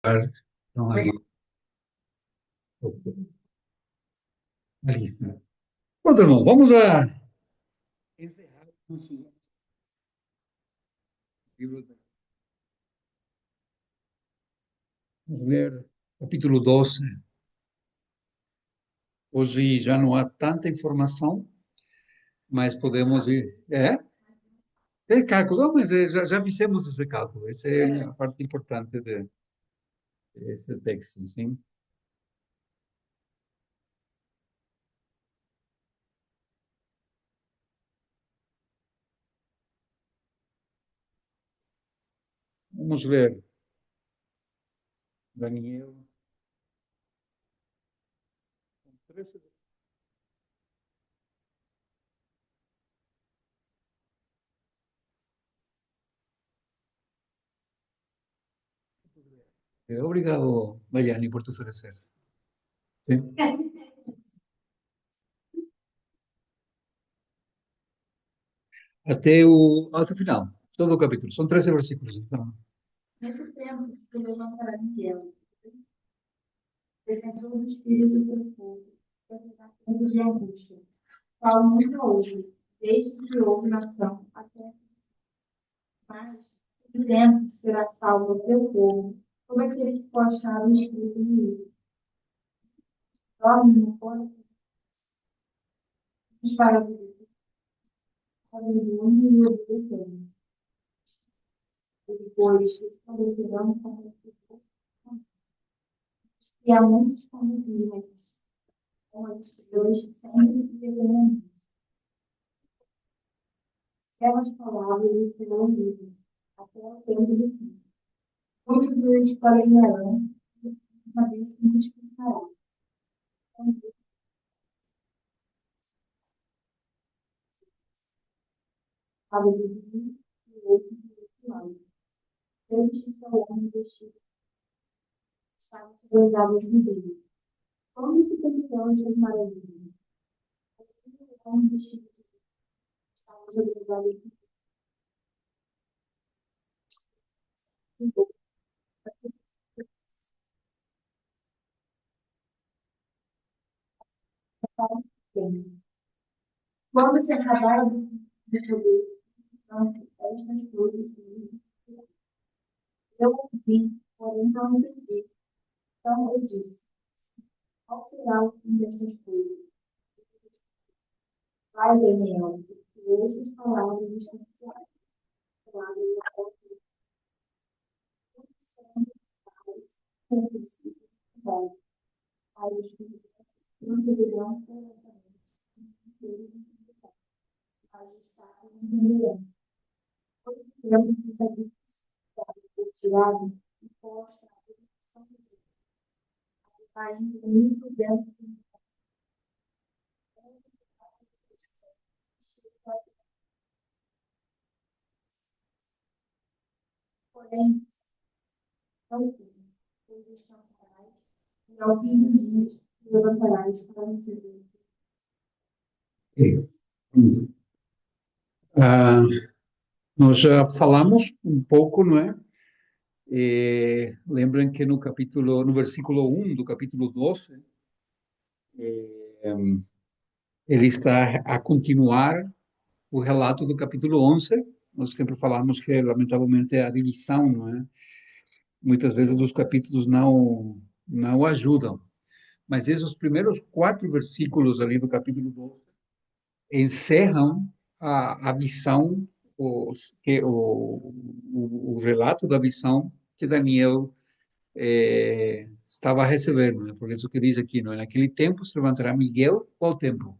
Então, ali. Pronto, irmão, vamos a encerrar o nosso livro. Vamos ver capítulo 12. Hoje já não há tanta informação, mas podemos ir. É cálculo, não, mas já fizemos esse cálculo. Essa é a parte importante desse texto, sim. Vamos ver, Daniel. Obrigado, Daiane, por te oferecer. Sim. Até o final, todo o capítulo. São 13 versículos. Então, Nesse tempo, se levantará Miguel, defensor do espírito do povo, tempo de angústia, qual nunca houve, desde que houve nação até mais. Que tempo será salvo o teu povo, todo aquele que for achado escrito no livro. Dorme no corpo, para a vergonha e o eterno. Depois resplandecerão como o fogo, e há muitos como dias, como as estrelas sempre brilhando. Aquelas palavras serão livres até o tempo do fim. Muitos deles parecerão, saber se multiplicará. Cada vizinho e outro do outro lado. Eles que são homens vestidos, estavam sobre as águas do rio. Como se comuniam estas maravilhas? O homem vestido estava sobre as águas do rio. Quando se acabaram de poder, então, estas coisas, eu ouvi, porém não entendi. Então eu disse: qual será o fim destas coisas? Vai, Daniel, porque estas palavras estão palavras com o princípio vai. Aí os filhos não seguirão corretamente, mas os sábios entenderão. Todo tempo que os sacrifícios foi tirado e posta a dedicação de Deus, caindo em 1.200, porém, não fim, pois descansarás, e ao fim dos dias te levantarás para receber. ah, nós já falamos um pouco, não é? Lembrem que no versículo 1 do capítulo 12, ele está a continuar o relato do capítulo 11. Nós sempre falamos que, lamentavelmente, a divisão, não é? Muitas vezes os capítulos não ajudam. Mas esses primeiros 4 versículos ali do capítulo 12 encerram a visão, o relato da visão que Daniel estava recebendo, né? Por isso que diz aqui, não é? Naquele tempo se levantará Miguel, qual tempo?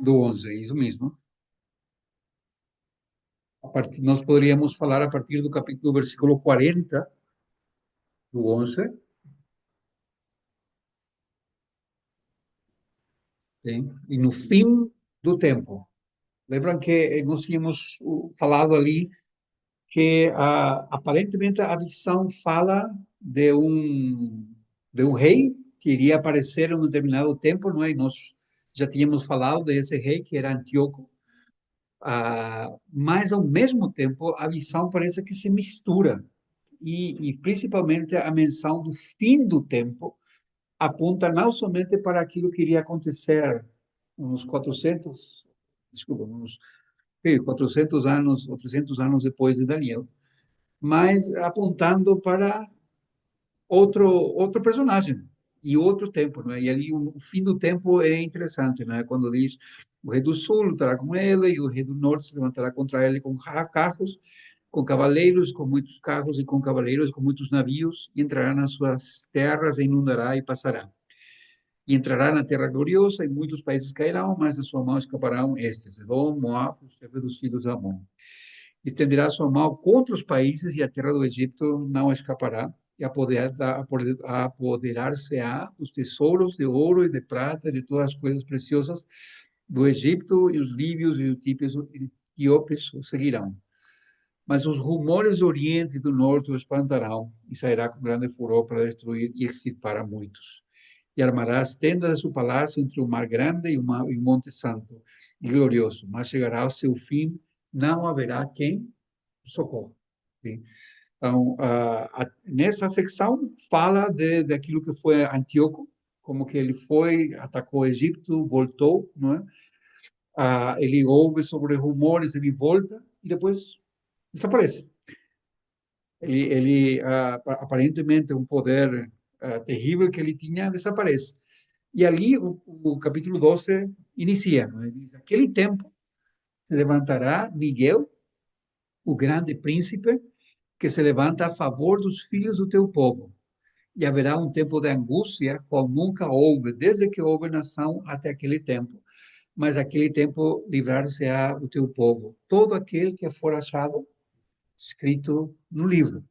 Do 11, é isso mesmo. Nós poderíamos falar a partir do capítulo, do versículo 40 do 11, sim? E no fim do tempo. Lembram que nós tínhamos falado ali que aparentemente a visão fala de um rei que iria aparecer em um determinado tempo, não é? E nós Já tínhamos falado desse rei que era Antíoco, mas ao mesmo tempo a visão parece que se mistura e principalmente a menção do fim do tempo aponta não somente para aquilo que iria acontecer uns 400, desculpa, uns 400 anos ou 300 anos depois de Daniel, mas apontando para outro personagem e outro tempo, não é? E ali o fim do tempo é interessante, não é? Quando diz o rei do sul lutará com ele e o rei do norte se levantará contra ele com carros, com cavaleiros, com muitos carros e com cavaleiros, com muitos navios, e entrará nas suas terras, e inundará e passará. E entrará na terra gloriosa, e muitos países cairão, mas da sua mão escaparão estes, Edom, Moab, os dos filhos de Amon. Estenderá sua mão contra os países, e a terra do Egito não escapará, e apoderar-se-á dos tesouros de ouro e de prata, e de todas as coisas preciosas do Egito, e os líbios e os etíopes o seguirão. Mas os rumores do Oriente e do Norte o espantarão, e sairá com grande furor para destruir e extirpar a muitos. E armará as tendas de seu palácio entre o mar grande e o monte santo e glorioso. Mas chegará ao seu fim, não haverá quem socorra. Sim? Então, nessa secção, fala daquilo que foi Antíoco, como que ele foi, atacou o Egito, voltou, não é? Ele ouve sobre rumores, ele volta e depois desaparece. Aparentemente, um poder terrível que ele tinha, desaparece. E ali o capítulo 12 inicia, não é? Diz, aquele tempo se levantará Miguel, o grande príncipe, que se levanta a favor dos filhos do teu povo. E haverá um tempo de angústia, qual nunca houve, desde que houve nação até aquele tempo. Mas aquele tempo livrar-se-á o teu povo, todo aquele que for achado escrito no livro.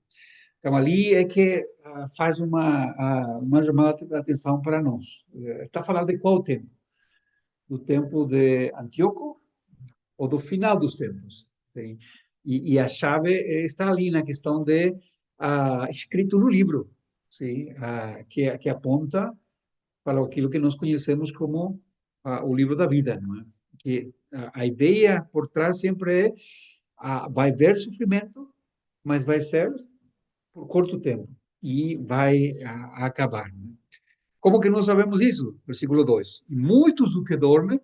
Então, ali é que faz uma chamada de atenção para nós. Está falando de qual tempo? Do tempo de Antíoco ou do final dos tempos? Sim? E a chave está ali na questão de escrito no livro, sim? Que aponta para aquilo que nós conhecemos como o livro da vida, não é? Que a ideia por trás sempre é vai haver sofrimento, mas vai ser por curto tempo e vai acabar. Né? Como que nós sabemos isso? Versículo 2. Muitos do que dormem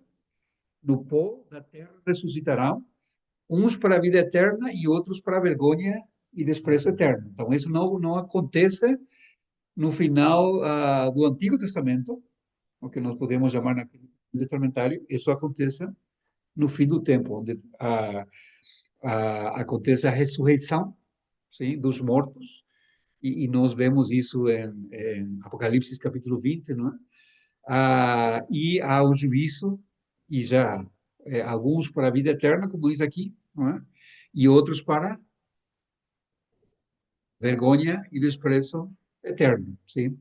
no pó da terra ressuscitarão, uns para a vida eterna e outros para a vergonha e desprezo eterno. Então, isso não acontece no final do Antigo Testamento, o que nós podemos chamar no testamentário, isso acontece no fim do tempo, onde acontece a ressurreição, sim, dos mortos, e nós vemos isso em Apocalipse capítulo 20, não é? E há o juízo, e já alguns para a vida eterna, como diz aqui, não é? E outros para vergonha e desprezo eterno, sim?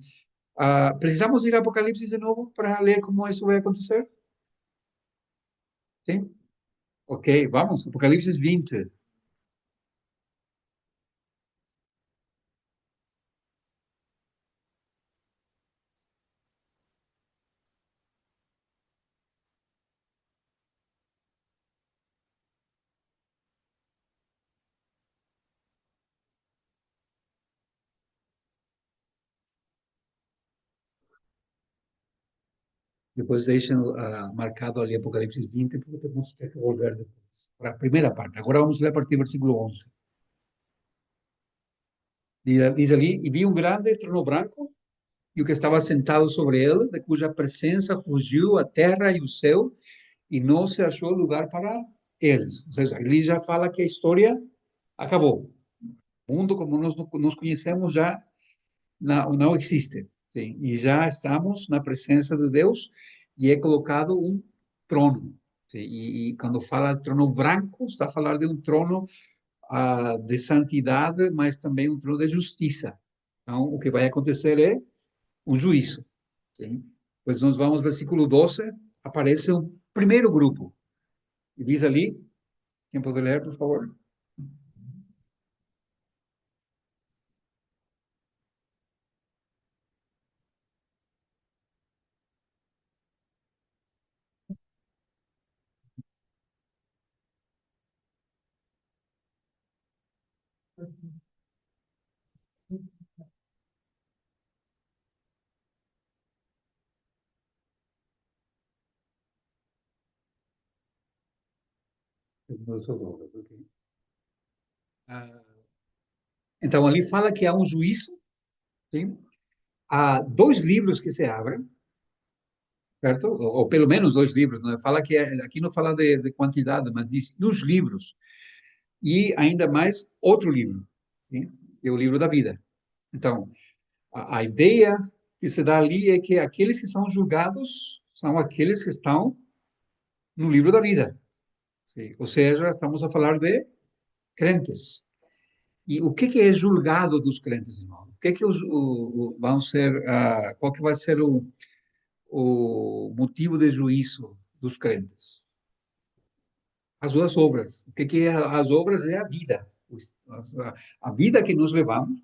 Precisamos ir a Apocalipse de novo para ler como isso vai acontecer? Sim? Ok, vamos, Apocalipse 20. Depois deixem marcado ali Apocalipse 20, porque temos que volver depois. Para a primeira parte. Agora vamos ler a partir do versículo 11. Diz ali, e vi um grande trono branco, e o que estava sentado sobre ele, de cuja presença fugiu a terra e o céu, e não se achou lugar para eles. Ou seja, ele já fala que a história acabou. O mundo como nós conhecemos já não existe. Sim? E já estamos na presença de Deus e é colocado um trono. Sim? E quando fala de trono branco, está a falar de um trono de santidade, mas também um trono de justiça. Então, o que vai acontecer é um juízo. Sim? Pois nós vamos, versículo 12, aparece o primeiro grupo. E diz ali, quem pode ler, por favor? Ok. Ah, então, ali fala que há um juízo, sim? Há dois livros que se abrem, certo? Ou pelo menos dois livros, não é? Fala que aqui não fala de quantidade, mas diz nos livros. E ainda mais outro livro, sim? Que é o livro da vida. Então, a ideia que se dá ali é que aqueles que são julgados são aqueles que estão no livro da vida. Sim? Ou seja, estamos a falar de crentes. E o que é julgado dos crentes, irmão? O que vão ser, qual que vai ser o motivo de juízo dos crentes? As suas obras. O que é as obras? É a vida. A vida que nós levamos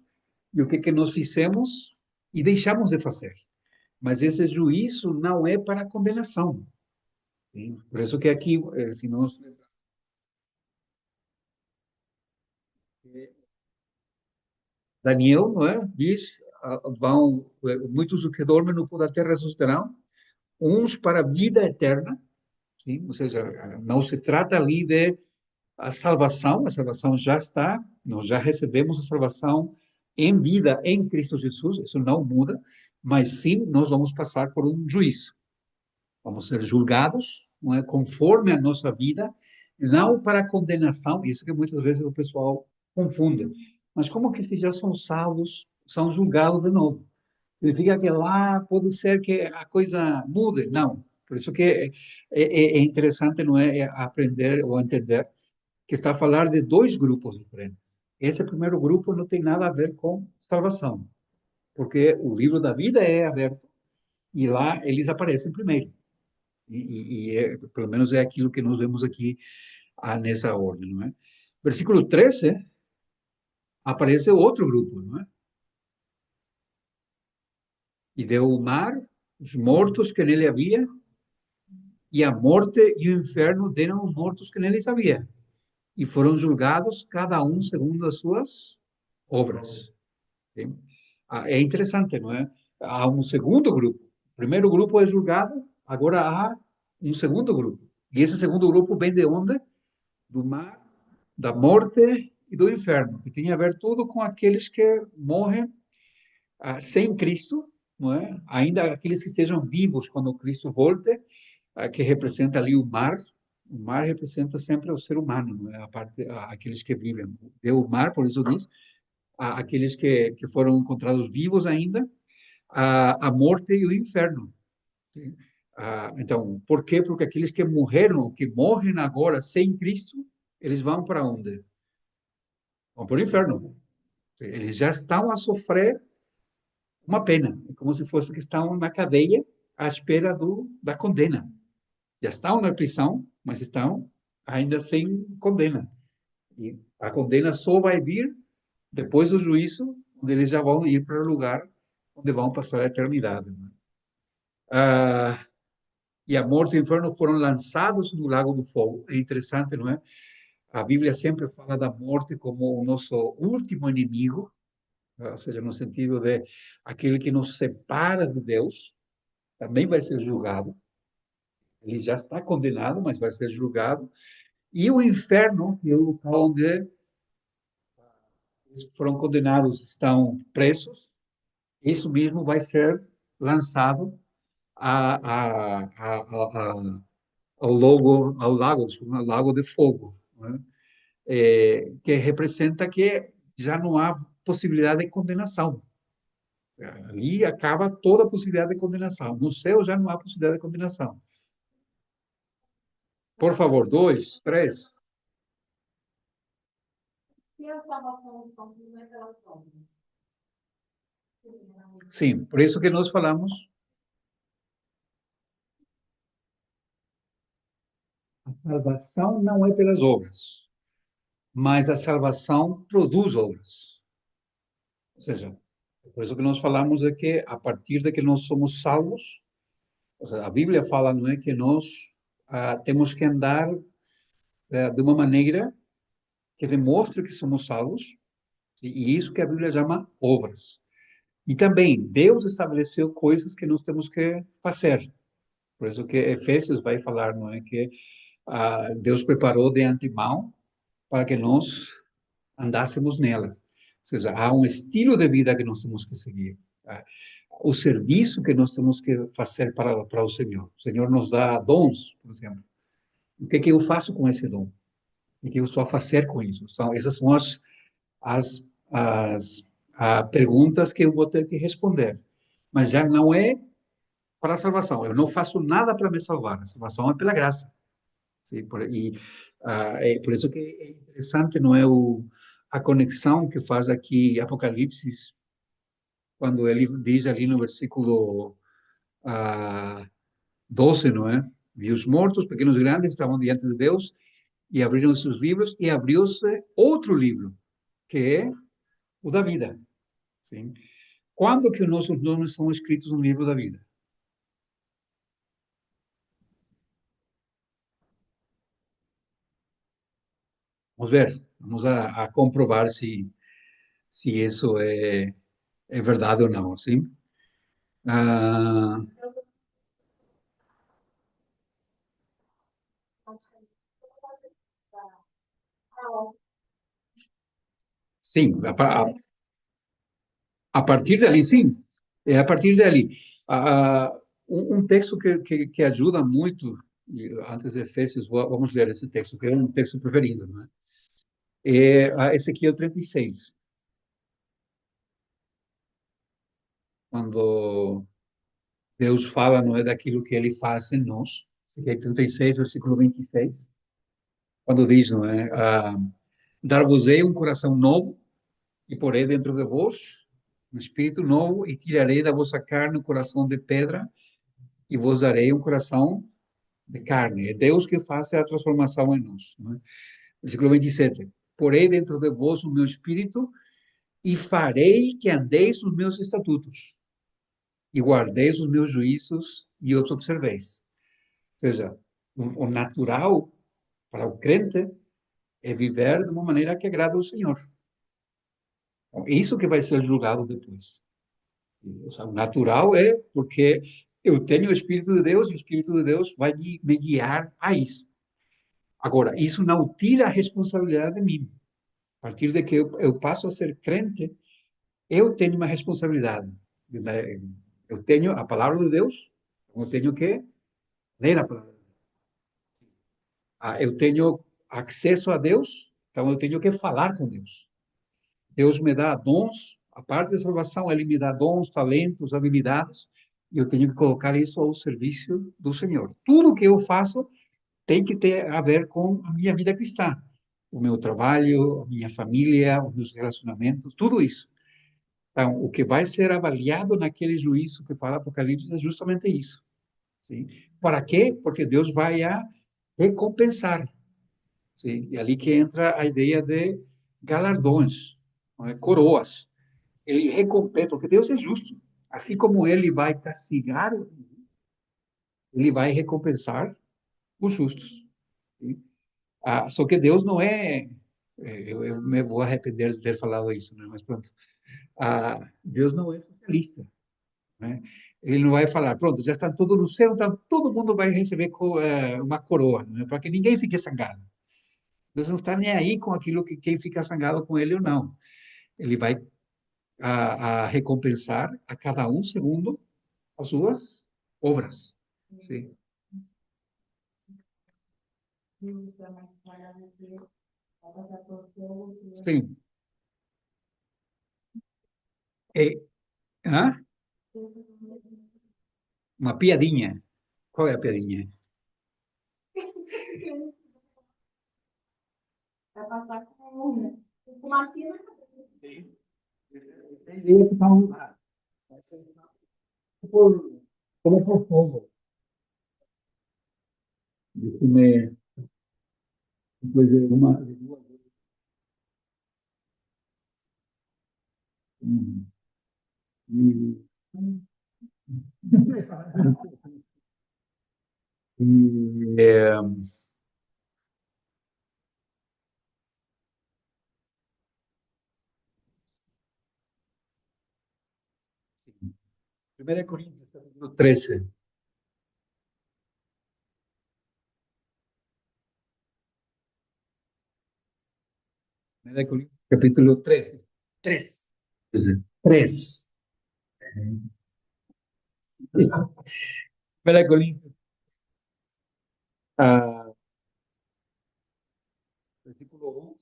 e o que nós fizemos e deixamos de fazer. Mas esse juízo não é para condenação. Sim? Por isso que aqui, se nós Daniel, não é? Diz, vão muitos dos que dormem no pó da terra ressuscitarão, uns para a vida eterna, sim? Ou seja, não se trata ali de a salvação já está, nós já recebemos a salvação em vida em Cristo Jesus, isso não muda, mas sim nós vamos passar por um juízo. Vamos ser julgados, não é, conforme a nossa vida, não para condenação, isso que muitas vezes o pessoal confunde. Mas como que se já são salvos, são julgados de novo? Significa que lá pode ser que a coisa mude? Não. Por isso que é interessante, não é, aprender ou entender que está a falar de dois grupos diferentes. Esse primeiro grupo não tem nada a ver com salvação, porque o livro da vida é aberto e lá eles aparecem primeiro. Pelo menos é aquilo que nós vemos aqui nessa ordem, não é? Versículo 13, aparece outro grupo, não é? E deu o mar, os mortos que nele havia, e a morte e o inferno deram os mortos que neles havia. E foram julgados, cada um segundo as suas obras. Sim? É interessante, não é? Há um segundo grupo. O primeiro grupo é julgado, agora há um segundo grupo. E esse segundo grupo vem de onde? Do mar, da morte e do inferno, que tem a ver tudo com aqueles que morrem sem Cristo, não é? Ainda aqueles que estejam vivos quando Cristo volte, que representa ali o mar. O mar representa sempre o ser humano, não é? A parte, aqueles que vivem. Deu o mar, por isso diz, aqueles que foram encontrados vivos ainda, a morte e o inferno. Sim? Então, por quê? Porque aqueles que morreram, que morrem agora sem Cristo, eles vão para onde? Vão para o inferno. Eles já estão a sofrer uma pena. É como se fosse que estão na cadeia à espera da condena. Já estão na prisão, mas estão ainda sem condena. E a condena só vai vir depois do juízo, onde eles já vão ir para o lugar onde vão passar a eternidade. Né? Ah, e a morte e o inferno foram lançados no lago do fogo. É interessante, não é? A Bíblia sempre fala da morte como o nosso último inimigo, ou seja, no sentido de aquele que nos separa de Deus, também vai ser julgado. Ele já está condenado, mas vai ser julgado. E o inferno, que é o local onde os que foram condenados estão presos, isso mesmo vai ser lançado a, a, a, a, ao lago, desculpa, ao lago de fogo, né? Que representa que já não há possibilidade de condenação. Ali acaba toda a possibilidade de condenação. No céu já não há possibilidade de condenação. Por favor, dois, três. Se a salvação são não é pelas obras. Sim, por isso que nós falamos, a salvação não é pelas obras, mas a salvação produz obras. Ou seja, por isso que nós falamos de que a partir de que nós somos salvos, ou seja, a Bíblia fala, não é, que nós temos que andar de uma maneira que demonstre que somos salvos, E isso que a Bíblia chama obras. E também Deus estabeleceu coisas que nós temos que fazer. Por isso que Efésios vai falar, não é, que Deus preparou de antemão para que nós andássemos nela. Ou seja, há um estilo de vida que nós temos que seguir. Tá? O serviço que nós temos que fazer para o Senhor. O Senhor nos dá dons, por exemplo. O que eu faço com esse dom? O que eu estou a fazer com isso? Então, essas são as, perguntas que eu vou ter que responder. Mas já não é para a salvação. Eu não faço nada para me salvar. A salvação é pela graça. Sim, é por isso que é interessante, não é, a conexão que faz aqui Apocalipse, quando ele diz ali no versículo 12, não é? Vi os mortos, pequenos e grandes, estavam diante de Deus e abriram seus livros e abriu-se outro livro, que é o da vida. Sim? Quando que os nossos nomes são escritos no livro da vida? Vamos ver, vamos a comprovar se isso é verdade ou não, sim? Ah, sim, a partir dali, sim, é a partir dali. Um texto que ajuda muito, antes de Efésios, vamos ler esse texto, que é um texto preferido, não é? É Ezequiel 36, quando Deus fala, não é, daquilo que ele faz em nós. Ezequiel 36, versículo 26, quando diz, não é, dar-vos-ei um coração novo e porei dentro de vós um espírito novo e tirarei da vossa carne o coração de pedra e vos darei um coração de carne. É Deus que faz a transformação em nós. Não é? Versículo 27. Porei dentro de vós o meu espírito e farei que andeis nos meus estatutos e guardeis os meus juízos e os observeis. Ou seja, o natural para o crente é viver de uma maneira que agrada ao Senhor. Então, isso que vai ser julgado depois. O sea, o natural é porque eu tenho o Espírito de Deus e o Espírito de Deus vai me guiar a isso. Agora, isso não tira a responsabilidade de mim. A partir de que eu passo a ser crente, eu tenho uma responsabilidade. Eu tenho a palavra de Deus, eu tenho que ler a palavra. Eu tenho acesso a Deus, então eu tenho que falar com Deus. Deus me dá dons, a parte da salvação, Ele me dá dons, talentos, habilidades, e eu tenho que colocar isso ao serviço do Senhor. Tudo que eu faço tem que ter a ver com a minha vida cristã. O meu trabalho, a minha família, os meus relacionamentos, tudo isso. Então, o que vai ser avaliado naquele juízo que fala Apocalipse é justamente isso. Sim? Para quê? Porque Deus vai a recompensar. Sim? E ali que entra a ideia de galardões, não é? Coroas. Ele recompensa, porque Deus é justo. Assim como ele vai castigar, ele vai recompensar os justos. Sim? Só que Deus não eu me vou arrepender de ter falado isso, né? Mas pronto. Deus não é socialista, né? Ele não vai falar, pronto, já está tudo no céu, então todo mundo vai receber uma coroa, né? Para que ninguém fique zangado. Deus não está nem aí com aquilo que quem fica zangado com ele ou não. Ele vai recompensar a cada um segundo as suas obras. Sim. Sim. É, hã? Uma piadinha. Qual é a piadinha? Vai passar com fumacinha na cabeça. Sim. Tem ideia que está lá. Como for fogo. Deixa-me depois uma de duas vezes. Hum. E, e, 1 Coríntios, capítulo 13. 1 Coríntios, capítulo 13. 3. 3. 1 Coríntios, ah, versículo 1.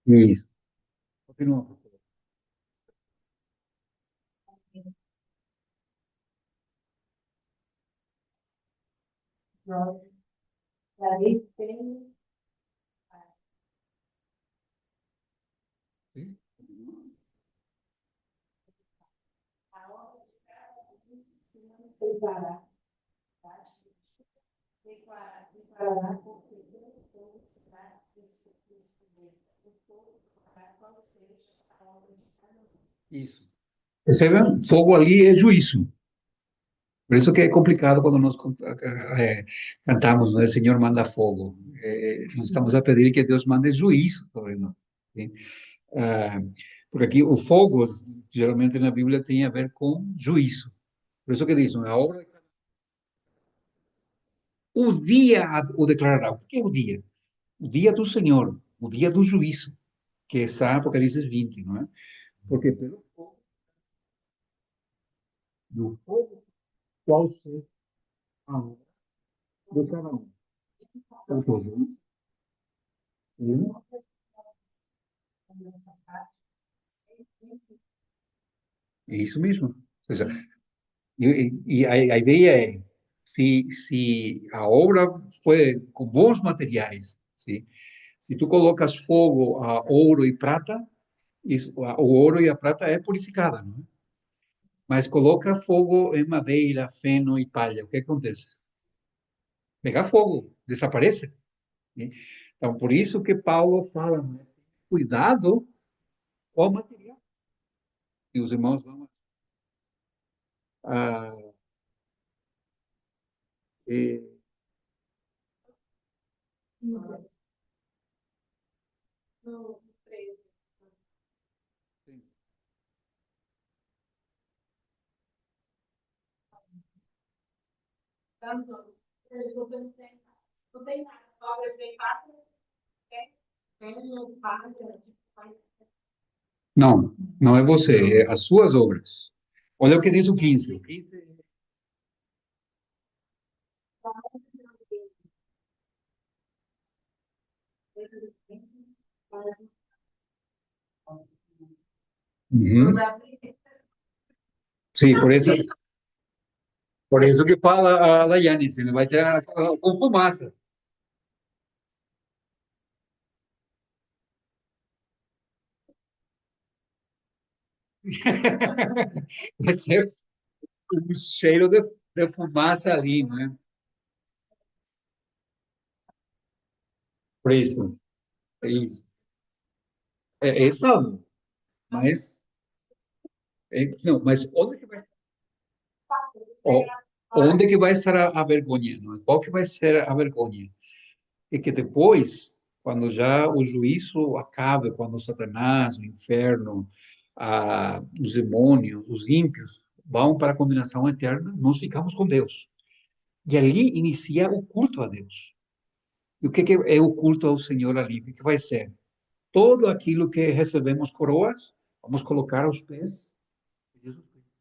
Isso. Continua, por favor. Daí tem Sim. a obra de cada um se manifestará, declarará porque o povo será descoberto. O povo fará qual seja a obra de cada um. Isso. Percebam? Fogo ali é juízo. Por isso que é complicado quando nós cantamos, né? Senhor manda fogo. Nós estamos a pedir que Deus mande juízo sobre nós. Sim? Ah, porque aqui o fogo, geralmente na Bíblia, tem a ver com juízo. Por isso que diz, a obra, o dia o declarará. O que é o dia? O dia do Senhor, o dia do juízo, que está em Apocalipse 20, não é? Porque pelo fogo, do fogo, qual seja a obra de cada um. Ou seja, sim, é isso mesmo. Ou seja, e a ideia é, se a obra foi com bons materiais, sim? Se tu colocas fogo a ouro e prata, o ouro e a prata é purificada, não é? Mas coloca fogo em madeira, feno e palha, o que acontece? Pega fogo, desaparece. Né? Então, por isso que Paulo fala, né? Cuidado com o material. E os irmãos vão a, eh, Isso. No 13. Casou. Você não tem nada. Obras bem fáceis, né? Tem um par de não, não é você, é as suas obras. Olha o que diz o 15. O 15 uhum. Sim, por isso que fala a Laiane, se vai ter com fumaça. Vai ter um cheiro de fumaça ali, né? Por isso, é isso. É salvo, mas, não, mas o- onde que vai estar a vergonha? Não é? Qual que vai ser a vergonha? É que depois, quando já o juízo acabe, quando Satanás, o inferno, os demônios, os ímpios vão para a condenação eterna, nós ficamos com Deus. E ali inicia o culto a Deus. E o que é o culto ao Senhor ali? O que vai ser? Todo aquilo que recebemos coroas, vamos colocar aos pés de Jesus Cristo.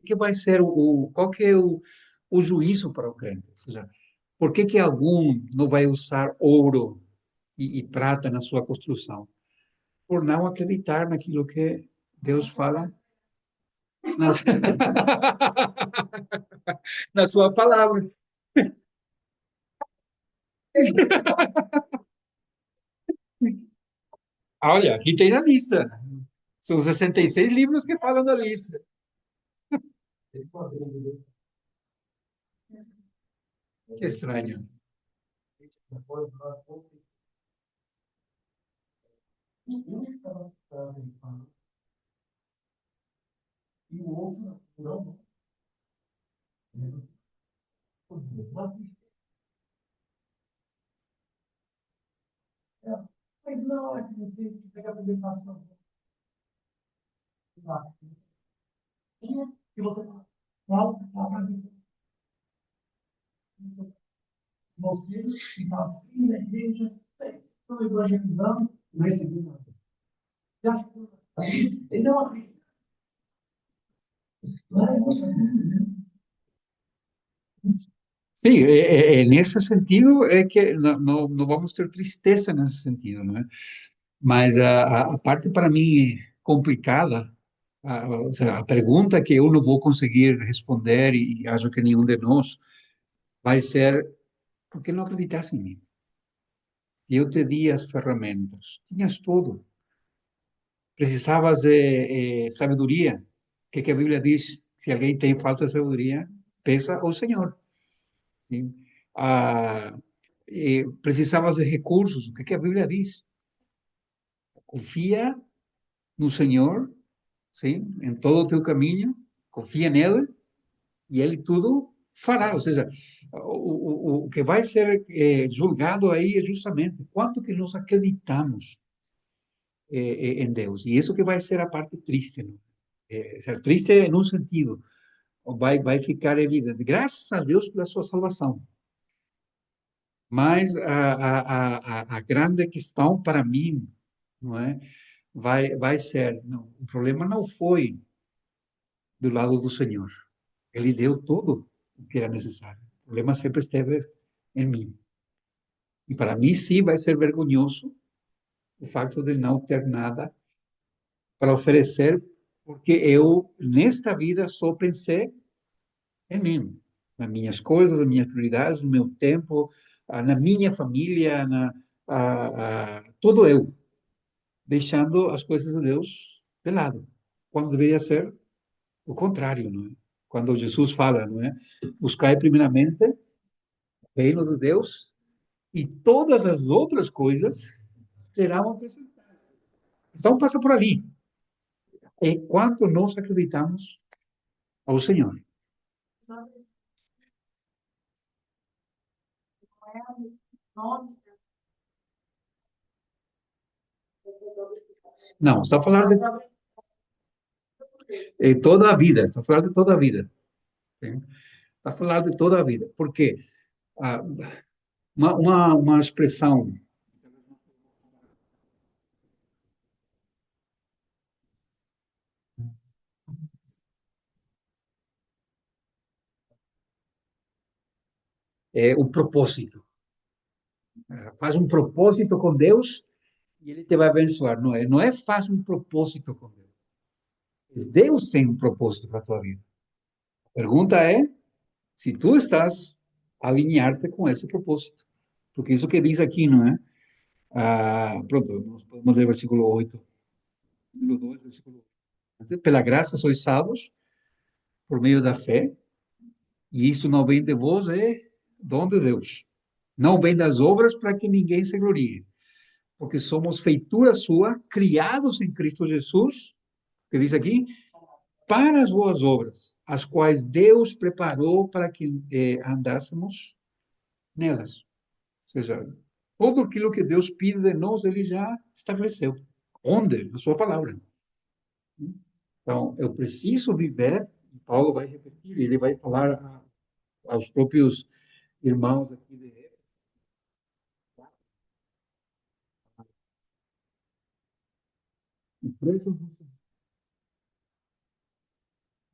Que vai ser qual que é o juízo para o crente? Ou seja, por que algum não vai usar ouro e prata na sua construção? Por não acreditar naquilo que Deus fala nas, na sua palavra. Olha, aqui tem a lista. São 66 livros que falam da lista. Que estranho. Um estava brincando e o outro não. Mas não, é que você pega a fazer fácil e você fala para você que está filho da igreja, estou evangelizando, não recebi nada. Você acha que ele não acredita? Sim, nesse sentido é que não vamos ter tristeza nesse sentido, não é? Mas a parte para mim complicada, ou seja, a pergunta que eu não vou conseguir responder e acho que nenhum de nós vai ser, por que não acreditas em mim? Eu te di as ferramentas, tinhas tudo. Precisavas de sabedoria. O que a Bíblia diz? Se alguém tem falta de sabedoria, peça ao Senhor. Sim? Ah, precisavas de recursos. O que a Bíblia diz? Confia no Senhor, sim, em todo o teu caminho, confia nele e ele tudo fará. Ou seja, o que vai ser julgado aí é justamente quanto que nós acreditamos em Deus. E isso que vai ser a parte triste, não? Ser triste em um sentido, vai ficar evidente. Graças a Deus pela sua salvação. Mas a grande questão para mim, não é? Vai ser, não, o problema não foi do lado do Senhor. Ele deu tudo o que era necessário. O problema sempre esteve em mim. E para mim, sim, vai ser vergonhoso o facto de não ter nada para oferecer, porque eu, nesta vida, só pensei em mim, nas minhas coisas, nas minhas prioridades, no meu tempo, na minha família, todo eu, deixando as coisas de Deus de lado, quando deveria ser o contrário, não é? Quando Jesus fala, não é? Buscai primeiramente o reino de Deus e todas as outras coisas serão acrescentadas. Então passa por ali. É quanto nós acreditamos ao Senhor. Sabe, não é o nome das obras que Não, está a falar de toda a vida, está a falar de toda a vida. Sim? Está a falar de toda a vida. Porque ah, uma expressão é o propósito. Faz um propósito com Deus e ele te vai abençoar. Não é faz um propósito com Deus. Deus tem um propósito para a tua vida. A pergunta é se tu estás a alinhar-te com esse propósito. Porque isso que diz aqui, não é? Pronto, nós podemos ler versículo 8, capítulo 2, versículo 8. Pela graça sois salvos por meio da fé, e isso não vem de vós, é dom de Deus. Não vem das obras para que ninguém se glorie, porque somos feitura sua, criados em Cristo Jesus, que diz aqui, para as boas obras, as quais Deus preparou para que andássemos nelas. Ou seja, tudo aquilo que Deus pede de nós, Ele já estabeleceu. Onde? Na Sua palavra. Então, eu preciso viver, e Paulo vai repetir, ele vai falar aos próprios irmãos aqui de Éfeso,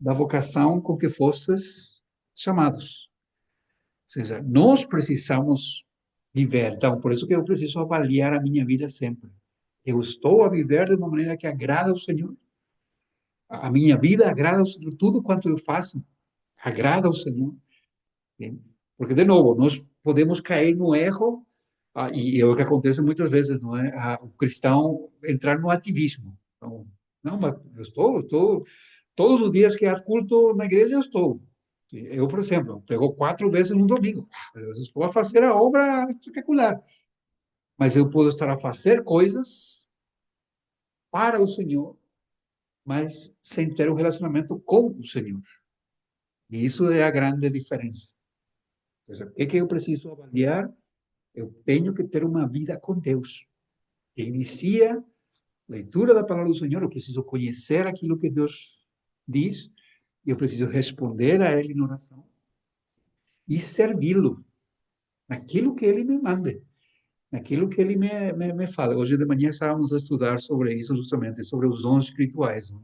da vocação com que fostes chamados. Ou seja, nós precisamos viver. Então, por isso que eu preciso avaliar a minha vida sempre. Eu estou a viver de uma maneira que agrada ao Senhor. A minha vida agrada ao Senhor. Tudo quanto eu faço agrada ao Senhor. Sim? Porque, de novo, nós podemos cair no erro, e é o que acontece muitas vezes, não é? O cristão entrar no ativismo. Então, não, mas eu estou, todos os dias que há culto na igreja, eu estou. Eu, por exemplo, prego 4 vezes no domingo. Eu estou a fazer a obra espetacular. Mas eu posso estar a fazer coisas para o Senhor, mas sem ter um relacionamento com o Senhor. E isso é a grande diferença. Ou seja, o que eu preciso avaliar? Eu tenho que ter uma vida com Deus, que inicia a leitura da palavra do Senhor. Eu preciso conhecer aquilo que Deus diz, e eu preciso responder a Ele em oração e servi-lo naquilo que Ele me manda, naquilo que Ele me fala. Hoje de manhã estávamos a estudar sobre isso, justamente, sobre os dons espirituais. Né?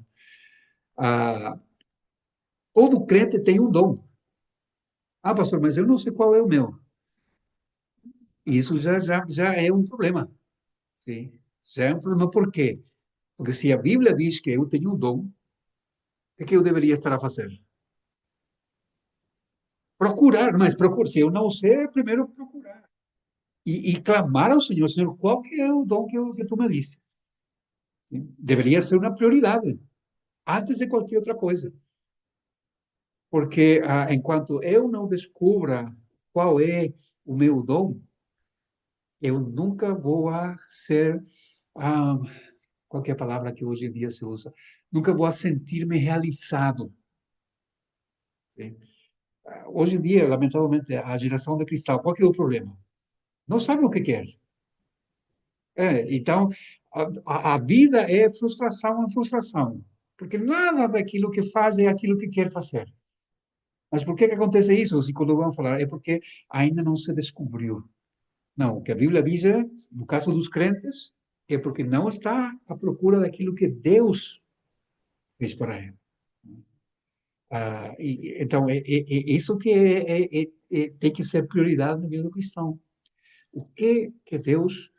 Ah, todo crente tem um dom. Ah, pastor, mas eu não sei qual é o meu. Isso já é um problema. Sim? Já é um problema. Por quê? Porque se a Bíblia diz que eu tenho um dom, o que eu deveria estar a fazer? Procurar, mas procurar. Se eu não sei, é primeiro procurar. E clamar ao Senhor, Senhor, qual que é o dom que tu me disse? Sim? Deveria ser uma prioridade, antes de qualquer outra coisa. Porque enquanto eu não descubra qual é o meu dom, eu nunca vou a ser, ah, qual que é a palavra que hoje em dia se usa? Nunca vou a sentir-me realizado. Sim? Hoje em dia, lamentavelmente, a geração de cristal, qual que é o problema? Não sabe o que quer. Então, a vida é frustração em frustração, porque nada daquilo que faz é aquilo que quer fazer. Mas por que acontece isso? Os psicólogos vão falar, é porque ainda não se descobriu. Não, o que a Bíblia diz é, no caso dos crentes, é porque não está à procura daquilo que Deus fez para ele. Então, isso que tem que ser prioridade na vida do cristão. O que Deus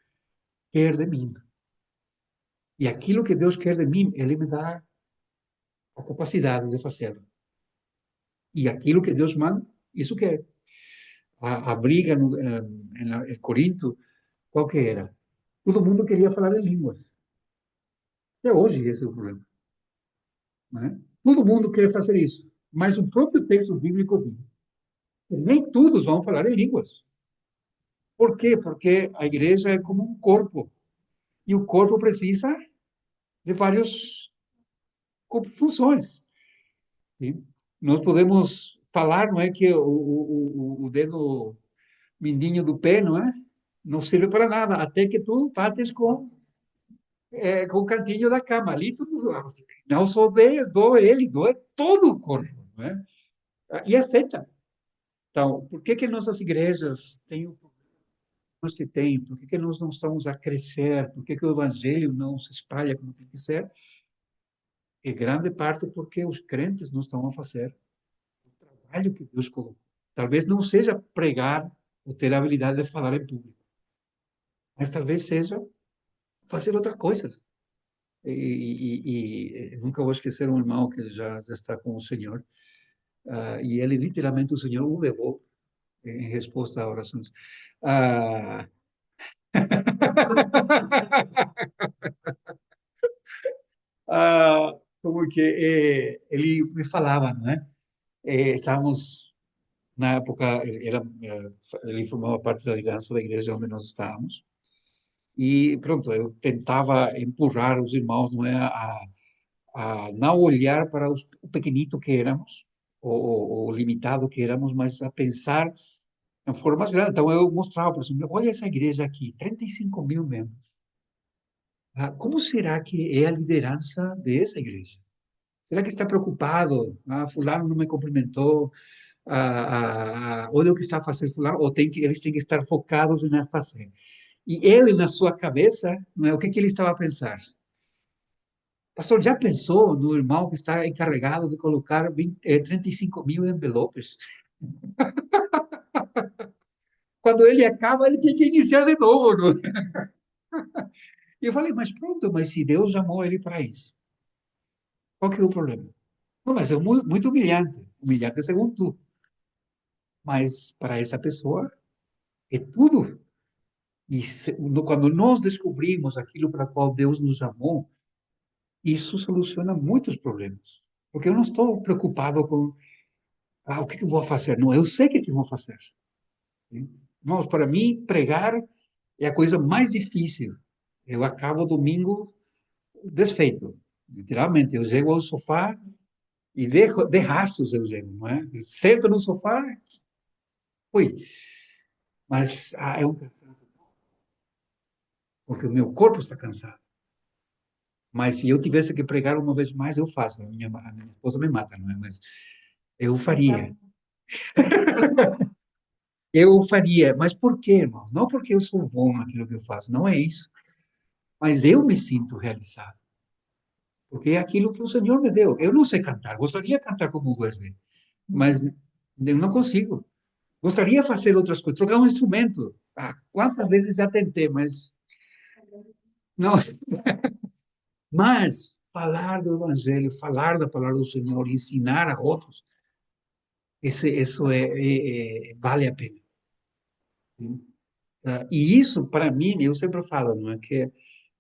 quer de mim? E aquilo que Deus quer de mim, Ele me dá a capacidade de fazê-lo. E aquilo que Deus manda, isso quer. A briga em Corinto, qual que era? Todo mundo queria falar em línguas. Até hoje esse é o problema. Né? Todo mundo quer fazer isso. Mas o próprio texto bíblico diz que nem todos vão falar em línguas. Por quê? Porque a igreja é como um corpo. E o corpo precisa de várias funções. Sim? Nós podemos falar, não é que o dedo mindinho do pé, não é? Não serve para nada, até que tu bates com o cantinho da cama. Ali tu não só doe ele, doe todo o corpo, não é? E afeta. Então, por que que nossas igrejas têm o problemas que têm? Por que que nós não estamos a crescer? Por que que o evangelho não se espalha como tem que ser? Em grande parte porque os crentes não estão a fazer o trabalho que Deus colocou. Talvez não seja pregar ou ter a habilidade de falar em público, mas talvez seja fazer outra coisa. Nunca vou esquecer um irmão que já está com o Senhor, e ele literalmente o Senhor o levou em resposta a orações. Ah, como que ele me falava, né? Estávamos na época, ele formava parte da liderança da igreja onde nós estávamos, e pronto, eu tentava empurrar os irmãos, não é, a não olhar para o pequenito que éramos, o limitado que éramos, mas a pensar em formas grandes. Então eu mostrava para eles, olha essa igreja aqui, 35 mil membros. Como será que é a liderança dessa igreja? Será que está preocupado? Fulano não me cumprimentou. Olha o que está fazendo fulano. Ou eles têm que estar focados em fazer. E ele, na sua cabeça, não é, o que, que ele estava a pensar? Pastor, já pensou no irmão que está encarregado de colocar 35 mil envelopes? Quando ele acaba, ele tem que iniciar de novo. Não? E eu falei, mas pronto, mas se Deus chamou ele para isso, qual que é o problema? Não, mas é muito humilhante. Humilhante segundo tu. Mas para essa pessoa é tudo. E quando nós descobrimos aquilo para qual Deus nos chamou, isso soluciona muitos problemas. Porque eu não estou preocupado com o que eu vou fazer. Não, eu sei o que eu vou fazer. Irmãos, para mim, pregar é a coisa mais difícil. Eu acabo domingo desfeito. Literalmente, eu chego ao sofá e de raços eu chego, não é? Eu sento no sofá, ui, mas é um cansaço, porque o meu corpo está cansado. Mas se eu tivesse que pregar uma vez mais, eu faço. A minha esposa me mata, não é? Mas eu faria. Eu faria. Mas por quê, irmão? Não porque eu sou bom naquilo que eu faço, não é isso. Mas eu me sinto realizado. Porque é aquilo que o Senhor me deu. Eu não sei cantar. Gostaria de cantar como o Wesley, mas eu não consigo. Gostaria de fazer outras coisas, trocar um instrumento. Ah, quantas vezes já tentei, mas não. Mas falar do Evangelho, falar da palavra do Senhor, ensinar a outros, isso vale a pena. E isso, para mim, eu sempre falo, não é que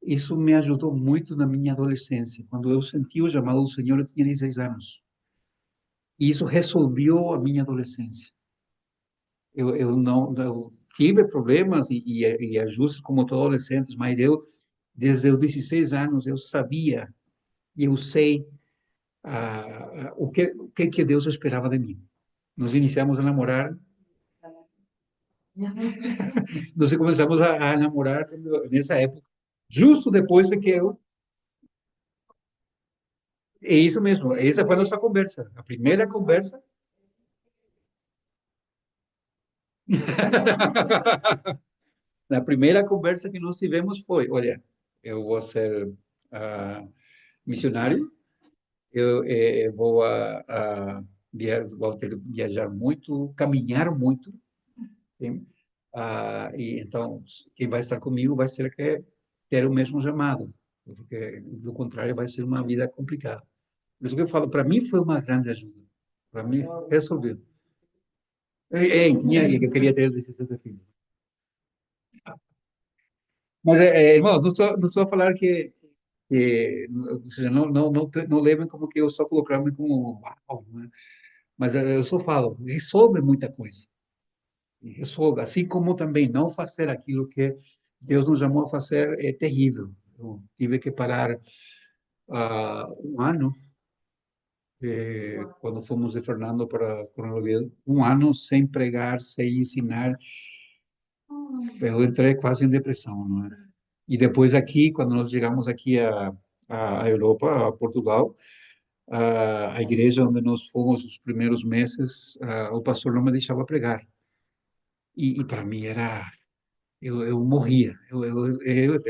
isso me ajudou muito na minha adolescência. Quando eu senti o chamado do Senhor, eu tinha 16 anos. E isso resolveu a minha adolescência. Eu não eu tive problemas e ajustes como todos adolescentes, mas eu, desde os 16 anos, eu sabia e eu sei o que Deus esperava de mim. Nós iniciamos a namorar, nós começamos a namorar nessa época, justo depois de que eu. É isso mesmo, essa foi a nossa conversa. A primeira conversa. Na primeira conversa que nós tivemos foi: olha, eu vou ser ah, missionário, eu vou ter que viajar muito, caminhar muito, sim? E então, quem vai estar comigo vai ser que ter o mesmo chamado, porque do contrário vai ser uma vida complicada. Por isso que eu falo, para mim foi uma grande ajuda. Para mim, resolveu. Eu queria ter 17 filhos. Mas, irmãos, não estou a falar ou seja, não levem como que eu só colocar-me como uau, né? Mas eu só falo, resolve muita coisa. Resolve, assim como também não fazer aquilo que Deus nos chamou a fazer é terrível. Eu tive que parar um ano, quando fomos de Fernando para Coronel Oviedo, um ano sem pregar, sem ensinar. Eu entrei quase em depressão, não é? E depois aqui, quando nós chegamos aqui a Europa, a Portugal, a igreja onde nós fomos os primeiros meses, o pastor não me deixava pregar. E para mim era, eu morria,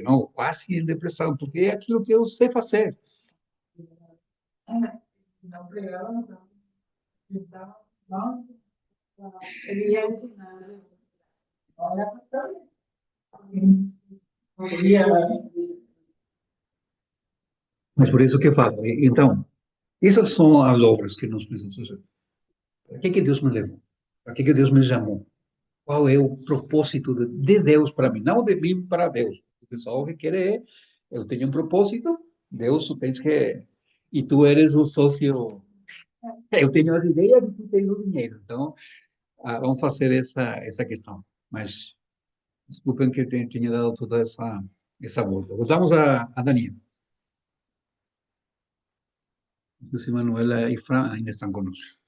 não, quase em depressão, porque é aquilo que eu sei fazer. Não pregava, não. Então, nossa, ele ia ensinar. Olha, pastor. Ele ia. Mas por isso que eu falo. Então, essas são as obras que nós precisamos fazer. Para que Deus me levou? Para que Deus me chamou? Qual é o propósito de Deus para mim? Não de mim para Deus. O pessoal que quer eu tenho um propósito, Deus, tu tens que. E tu eres o sócio. Eu tenho as ideias e tu tens o dinheiro. Então, vamos fazer essa questão. Mas, desculpem que tenha dado toda essa volta. Voltamos a Daniel. Não sei se Manuela e Fran ainda estão conosco.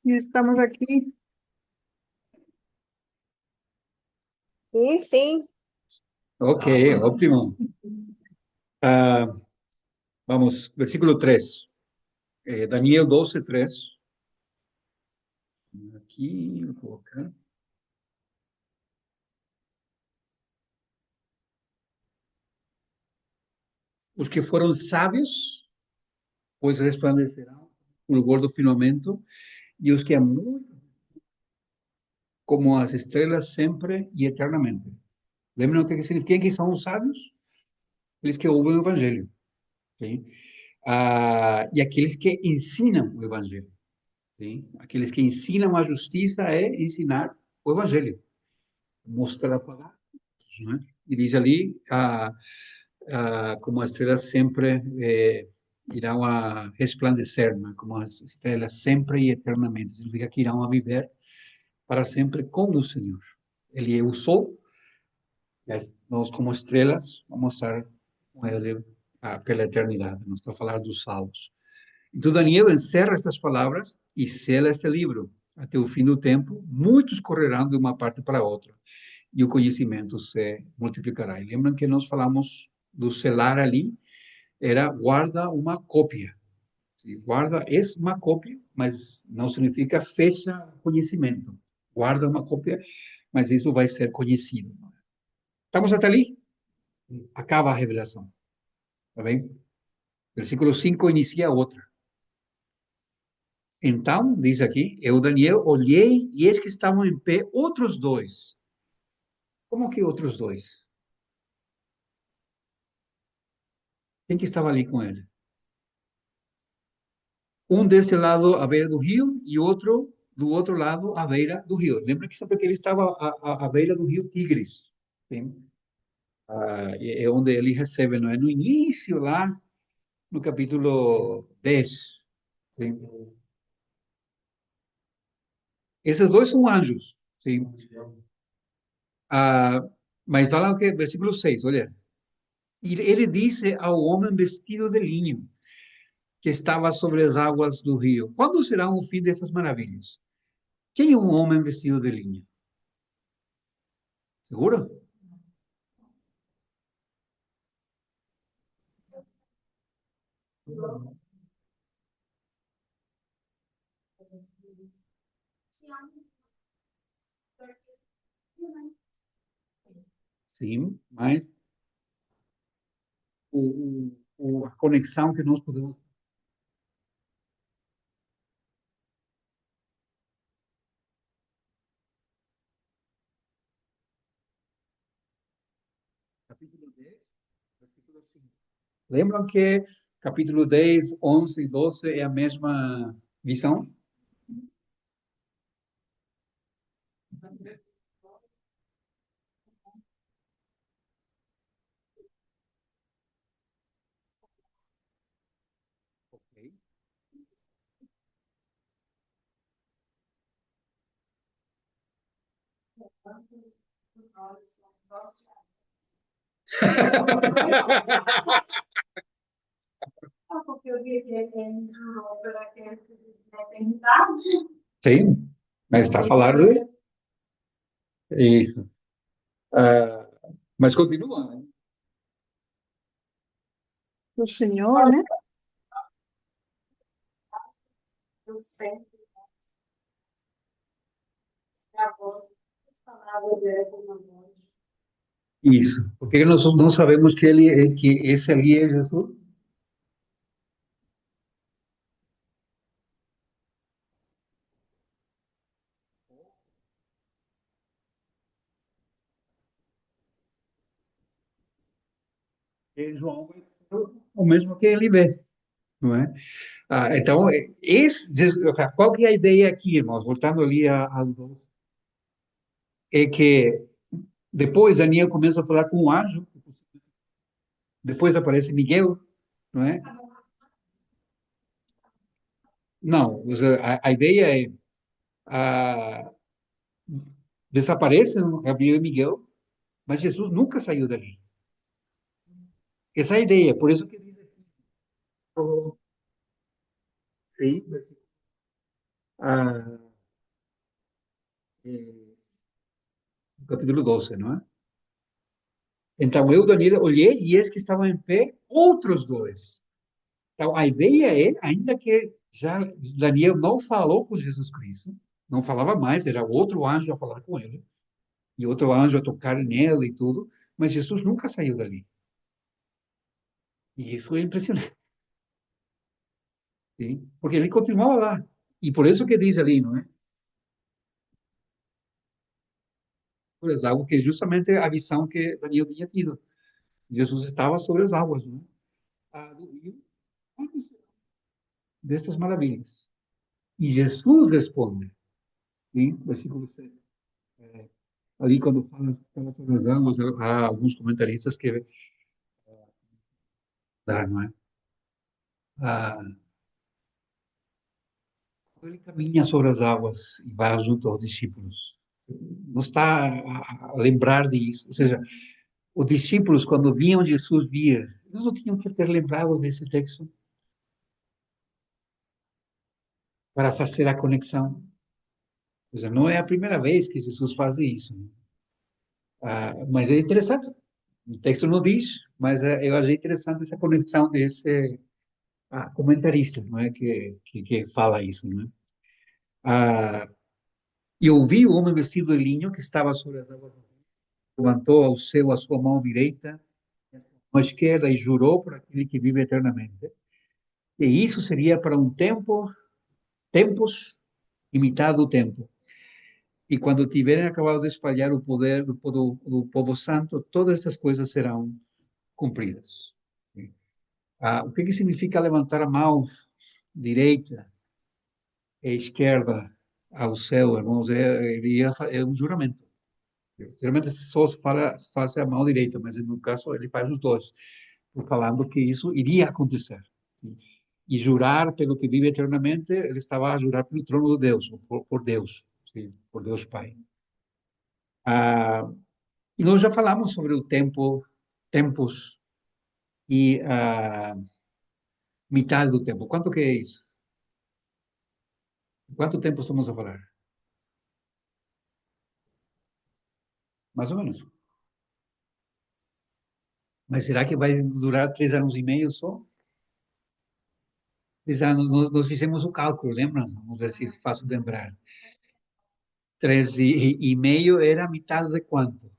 E estamos aqui. Sim, sim. Ok, ótimo. Ah, vamos, versículo 3. Daniel 12, 3. Aqui, vou colocar. Os que foram sábios, pois resplandecerão o fulgor do firmamento, e os que amam como as estrelas sempre e eternamente. Lembram o que significa? Quem que são os sábios? Aqueles que ouvem o evangelho. Okay? E aqueles que ensinam o evangelho. Okay? Aqueles que ensinam a justiça é ensinar o evangelho. Mostrar a palavra. Né? E diz ali, como as estrelas sempre irão a resplandecer, né? Como as estrelas sempre e eternamente. Significa que irão a viver para sempre com o Senhor. Ele é o sol, Nós, como estrelas, vamos estar com ele pela eternidade. Nós estamos a falar dos salvos. Então, Daniel encerra estas palavras e sela este livro. Até o fim do tempo, muitos correrão de uma parte para outra e o conhecimento se multiplicará. E lembram que nós falamos do selar ali, era guarda uma cópia. Guarda é uma cópia, mas não significa fecha conhecimento. Guarda uma cópia, mas isso vai ser conhecido. Estamos até ali? Acaba a revelação. Tá bem? Versículo 5 inicia outra. Então, diz aqui, eu, Daniel, olhei e eis que estavam em pé outros dois. Como que outros dois? Quem que estava ali com ele? Um desse lado à beira do rio e outro do outro lado à beira do rio. Lembra que sempre que ele estava à beira do rio Tigres, sim? É onde ele recebe, não é? No início lá, no capítulo 10. Sim? Esses dois são anjos, sim? Ah, mas fala o que? Versículo 6, olha. E ele disse ao homem vestido de linho, que estava sobre as águas do rio: quando será o fim dessas maravilhas? Quem é um homem vestido de linho? Seguro? Sim, mas a conexão que nós podemos. Capítulo 10, versículo 5. Lembram que capítulo 10, 11 e 12 é a mesma visão? Ok. Porque eu vi que ele entrou pela questão da eternidade. Sim, mas está a falar de isso. Ah, mas continua, né? do Senhor, né? Os pés da voz, as palavras dessa uma voz. Isso. Porque nós não sabemos que ele, que esse ali é Jesus. E João vai ser o mesmo que ele vê, não é? Então, qual que é a ideia aqui, irmãos? Voltando ali a é que depois Daniel começa a falar com o anjo, depois aparece Miguel, não é? Não, a ideia é ah, desaparece Gabriel e Miguel, mas Jesus nunca saiu dali. Essa é a ideia, por isso que diz aqui, sim, ah, é, capítulo 12, não é? Então eu, Daniel, olhei e eis que estavam em pé outros dois. Então a ideia é, ainda que já Daniel não falou com Jesus Cristo, não falava mais, era outro anjo a falar com ele, e outro anjo a tocar nele e tudo, mas Jesus nunca saiu dali. E isso é impressionante, sim? Porque ele continuava lá. E por isso que diz ali, não é? Por algo que é justamente a visão que Daniel tinha tido. Jesus estava sobre as águas, não é? Do rio, dessas maravilhas. E Jesus responde, sim? Versículo 7. Ali, quando fala sobre as águas, há alguns comentaristas que dá, não é? Ah, ele caminha sobre as águas e vai junto aos discípulos. não está a lembrar disso. Ou seja, os discípulos, quando viam Jesus vir, eles não tinham que ter lembrado desse texto para fazer a conexão. Ou seja, não é a primeira vez que Jesus faz isso. Mas é interessante. O texto não diz, mas eu achei interessante essa conexão desse comentarista, não é, que fala isso, não é? Ah, eu vi o homem vestido de linho que estava sobre as águas, levantou ao céu a sua mão direita, a esquerda e jurou por aquele que vive eternamente. E isso seria para um tempo, tempos, imitado o tempo. E quando tiverem acabado de espalhar o poder do povo santo, todas essas coisas serão cumpridas. O que significa levantar a mão direita e esquerda ao céu, irmãos? É um juramento. Geralmente só se faz a mão direita, mas no caso ele faz os dois, falando que isso iria acontecer. Sim. E jurar pelo que vive eternamente, ele estava a jurar pelo trono de Deus, por Deus, sim, por Deus Pai. Ah, e nós já falamos sobre o tempo, tempos e metade do tempo. Quanto que é isso? Quanto tempo estamos a falar? Mais ou menos. Mas será que vai durar 3 anos e meio só? 3 anos, nós fizemos o cálculo, lembra? Vamos ver se faço lembrar. 13 e meio era a metade de quanto?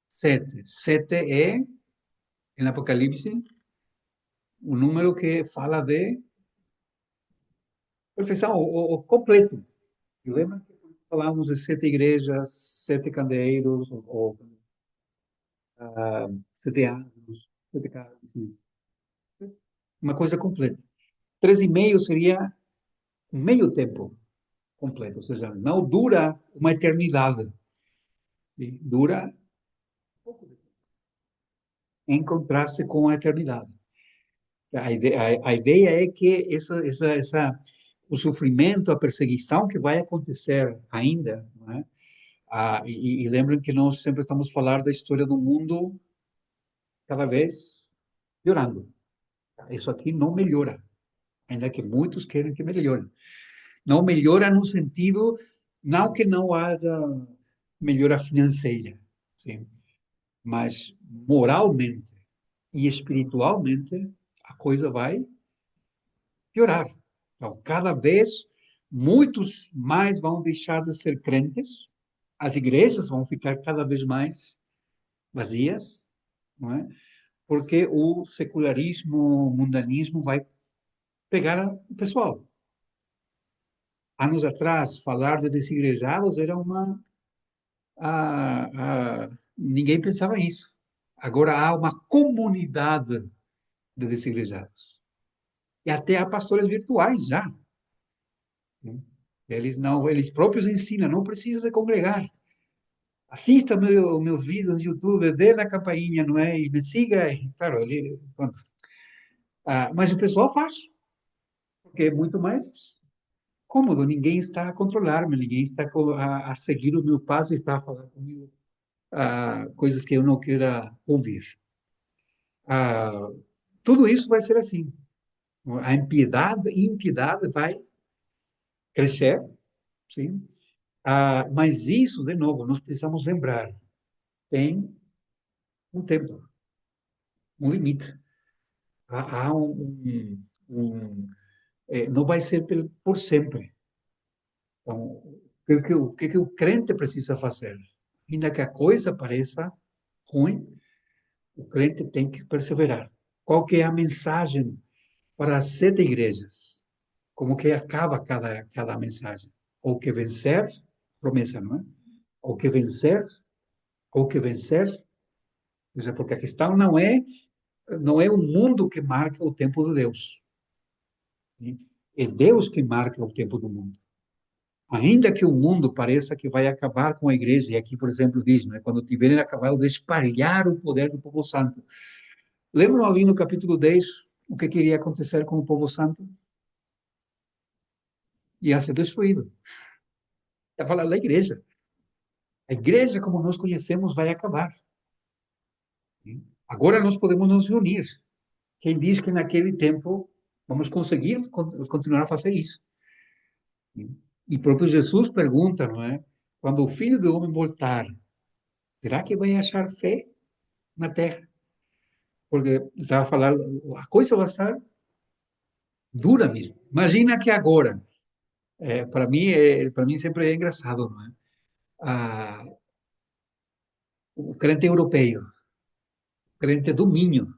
7. 7 é, em Apocalipse, o número que fala de perfeição, o completo. E lembra que falamos de 7 igrejas, 7 candeeiros, ou 7 anos, 7 casas, assim. Uma coisa completa. 3 e meio seria meio tempo completo, ou seja, não dura uma eternidade, dura em contraste com a eternidade. A ideia é que o sofrimento, a perseguição que vai acontecer ainda, não é? E lembrem que nós sempre estamos falando da história do mundo cada vez piorando. Isso aqui não melhora, ainda que muitos querem que melhore. Não melhora no sentido, não que não haja melhora financeira, sim, mas moralmente e espiritualmente a coisa vai piorar. Então, cada vez muitos mais vão deixar de ser crentes, as igrejas vão ficar cada vez mais vazias, não é? Porque o secularismo, o mundanismo vai pegar o pessoal. Anos atrás, falar de desigrejados era uma. Ninguém pensava nisso. Agora há uma comunidade de desigrejados. E até há pastores virtuais já. Né? Eles próprios ensinam, não precisa de congregar. Assista meus vídeos no YouTube, dê na campainha, não é? E me siga. Claro, pronto. Mas o pessoal faz, porque é muito mais cômodo. Ninguém está a controlar-me, ninguém está a seguir o meu passo e está a falar comigo coisas que eu não queira ouvir. Ah, tudo isso vai ser assim. A impiedade vai crescer, sim. Mas isso, de novo, nós precisamos lembrar, tem um tempo, um limite. Há não vai ser por sempre. Então, o que o crente precisa fazer? Ainda que a coisa pareça ruim, o crente tem que perseverar. Qual que é a mensagem para as 7 igrejas? Como que acaba cada mensagem? Ou que vencer, promessa, não é? Ou que vencer, ou que vencer. Ou seja, porque a questão não é o mundo que marca o tempo de Deus. É Deus que marca o tempo do mundo. Ainda que o mundo pareça que vai acabar com a igreja, e aqui, por exemplo, diz, né, quando tiverem acabado de espalhar o poder do povo santo. Lembram ali no capítulo 10 o que queria acontecer com o povo santo? Ia ser destruído. Está falando da igreja. A igreja, como nós conhecemos, vai acabar. Agora nós podemos nos reunir. Quem diz que naquele tempo vamos conseguir continuar a fazer isso? E próprio Jesus pergunta, não é? Quando o Filho do Homem voltar, será que vai achar fé na terra? Porque estava falando, a coisa vai ser dura mesmo. Imagina que agora, para mim sempre é engraçado, não é? Ah, o crente europeu, o crente do Minho,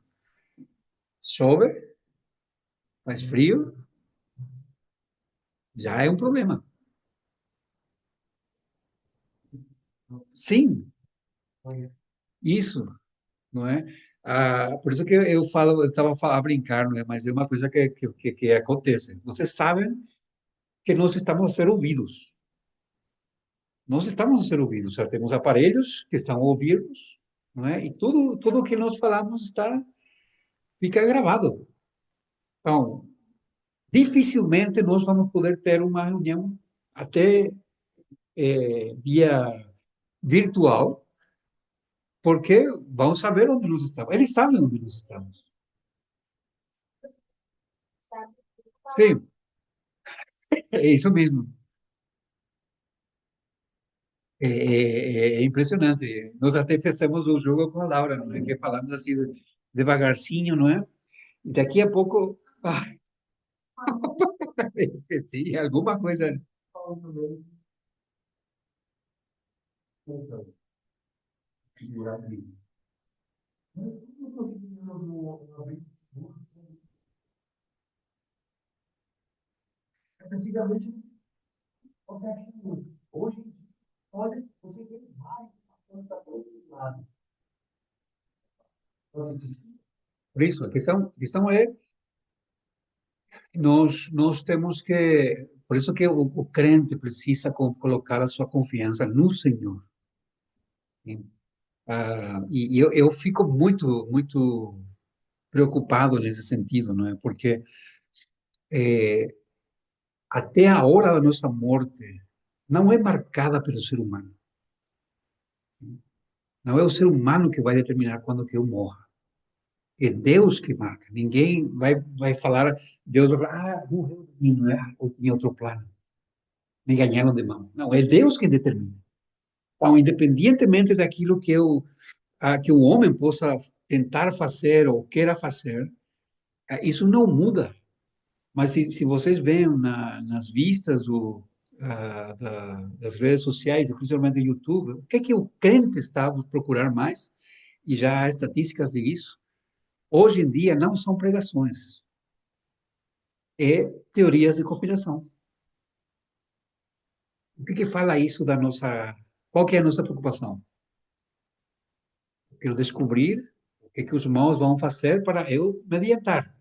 chove, faz frio, já é um problema. Sim, isso, não é? Por isso que eu falo, eu estava a brincar, não é? Mas é uma coisa que acontece. Vocês sabem que nós estamos a ser ouvidos. Nós estamos a ser ouvidos. Já temos aparelhos que estão a ouvir-nos, não é? E tudo o que nós falamos fica gravado. Então, dificilmente nós vamos poder ter uma reunião até via virtual, porque vão saber onde nós estamos. Eles sabem onde nós estamos. Sim, é isso mesmo. É impressionante. Nós até fizemos o jogo com a Laura, não é? Que falamos assim devagarzinho, não é? E daqui a pouco, sim, alguma coisa. Antigamente, você acha muito. Hoje, olha, você tem vários fatores para todos os lados. Por isso, a questão é, nós temos que, por isso que o crente precisa colocar a sua confiança no Senhor. Sim. E eu fico muito preocupado nesse sentido, não é? Porque eh, até a hora da nossa morte não é marcada pelo ser humano. Não é o ser humano que vai determinar quando que eu morra. É Deus que marca. Ninguém vai falar, Deus vai falar, morreu de mim, não é? Ou tinha outro plano. Me ganharam de mão. Não, é Deus quem determina. Então, independentemente daquilo que o homem possa tentar fazer ou queira fazer, isso não muda. Mas se vocês veem nas vistas das redes sociais, principalmente do YouTube, o que o crente está a procurar mais? E já há estatísticas disso. Hoje em dia não são pregações, é teorias de conspiração. O que fala isso da nossa... Qual que é a nossa preocupação? Eu quero descobrir o que os irmãos vão fazer para eu me adiantar.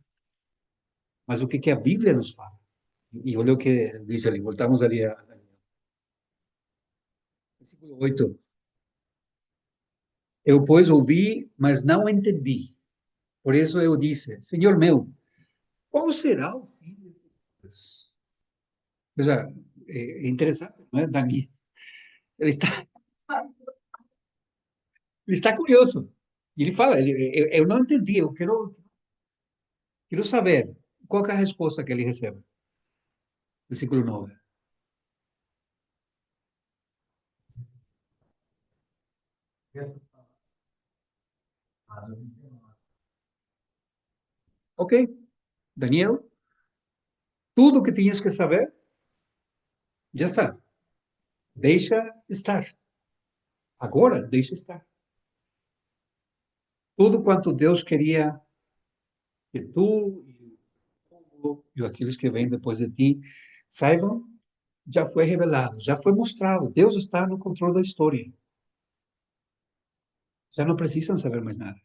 Mas o que a Bíblia nos fala? E olha o que diz ali, voltamos ali a versículo 8. Eu, pois, ouvi, mas não entendi. Por isso eu disse, Senhor meu, qual será o fim destas coisas? Veja, é interessante, não é, Dani? Ele está, ele está curioso. E ele fala, eu não entendi, eu quero saber qual é a resposta que ele recebe. Versículo 9. Ok, Daniel, tudo que tinhas que saber, já está. Deixa estar. Agora, deixa estar. Tudo quanto Deus queria que tu e o povo e aqueles que vêm depois de ti saibam, já foi revelado, já foi mostrado. Deus está no controle da história. Já não precisam saber mais nada.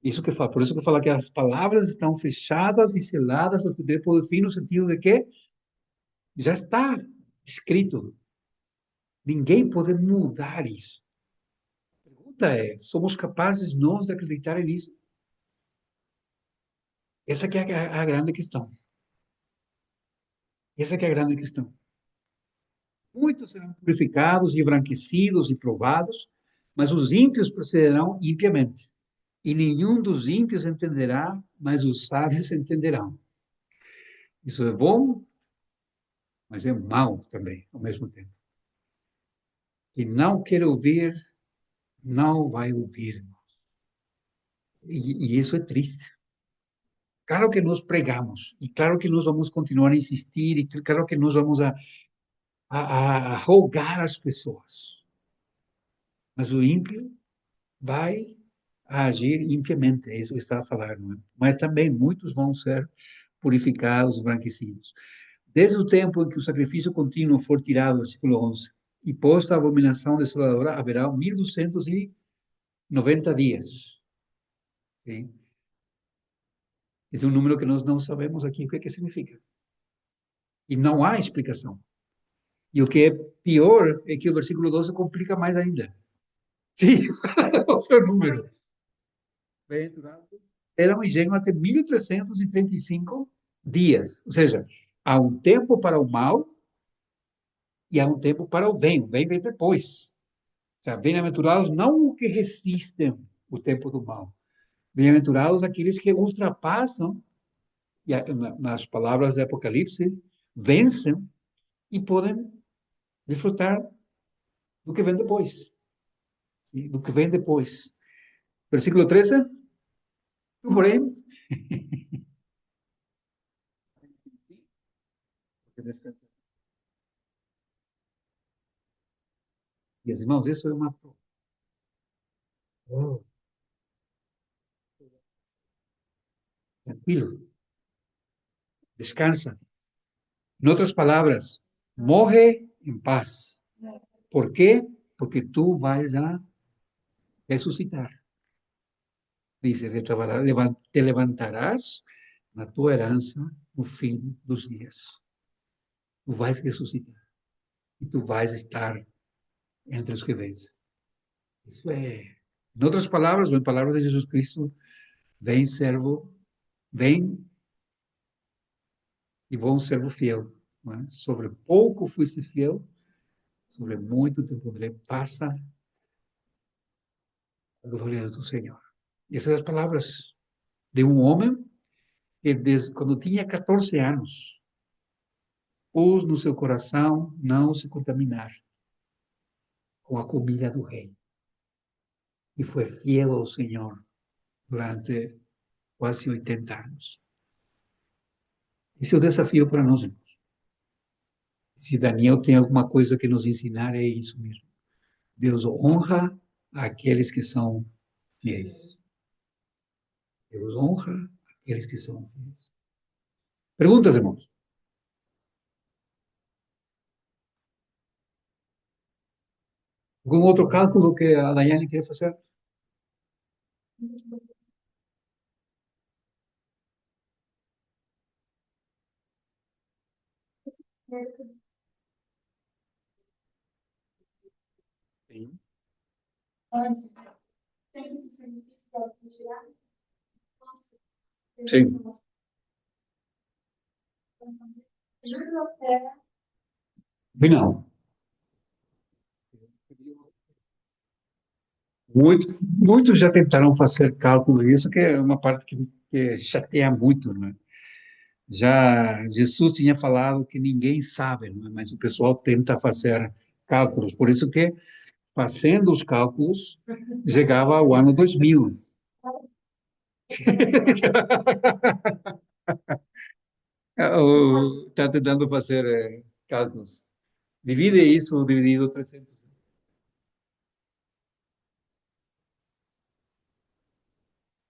Isso que fala, por isso que fala que as palavras estão fechadas e seladas até o tempo do fim, no sentido de que já está escrito. Ninguém pode mudar isso. A pergunta é, somos capazes nós de acreditar nisso? Essa que é a grande questão. Essa que é a grande questão. Muitos serão purificados e embranquecidos e provados, mas os ímpios procederão impiamente. E nenhum dos ímpios entenderá, mas os sábios entenderão. Isso é bom, mas é mal também, ao mesmo tempo. E não quer ouvir, não vai ouvir. E isso é triste. Claro que nós pregamos, e claro que nós vamos continuar a insistir, e claro que nós vamos a rogar às pessoas. Mas o ímpio vai agir impiamente, é isso que está a falar, não é? Mas também muitos vão ser purificados, embranquecidos. Desde o tempo em que o sacrifício contínuo for tirado, versículo 11, e posta a abominação desoladora, haverá 1290 dias. Sim? Esse é um número que nós não sabemos aqui o que significa. E não há explicação. E o que é pior é que o versículo 12 complica mais ainda. Sim, outro número. Bem-aventurado eram engenho até 1335 dias. Ou seja, há um tempo para o mal e há um tempo para o bem. O bem vem depois. Ou seja, bem-aventurados não o que resistem o tempo do mal. Bem-aventurados aqueles que ultrapassam, e nas palavras do Apocalipse, vencem e podem desfrutar do que vem depois. Sim, do que vem depois. Versículo 13. Tu, porém, e irmãos, isso é uma. Oh, tranquilo, descansa. Em outras palavras, morre em paz. ¿Por quê? Porque tu vais a ressuscitar. Dice, te levantarás na tua herança no fim dos dias. Tu vais ressuscitar. E tu vais estar entre os que vencem. Isso é. Em outras palavras, ou em palavras de Jesus Cristo, vem servo, vem e bom servo fiel. Não é? Sobre pouco fuiste fiel, sobre muito te pondré. Passa a glória do teu Senhor. E essas são as palavras de um homem que, desde quando tinha 14 anos, pôs no seu coração não se contaminar com a comida do rei. E foi fiel ao Senhor durante quase 80 anos. Esse é o desafio para nós, irmãos. Se Daniel tem alguma coisa que nos ensinar, é isso mesmo. Deus honra aqueles que são fiéis. Deus honra aqueles que são fiéis. Perguntas, irmãos? Algum outro cálculo que a Daiane quer fazer? Sim. Antes, tem que ser difícil para tirar. Nossa, Sim. Não. Muitos já tentaram fazer cálculo, isso que é uma parte que chateia muito, não é? Já Jesus tinha falado que ninguém sabe, não é? Mas o pessoal tenta fazer cálculos. Por isso que, fazendo os cálculos, chegava ao ano 2000. Está tentando fazer cálculos. Divide isso dividido 300.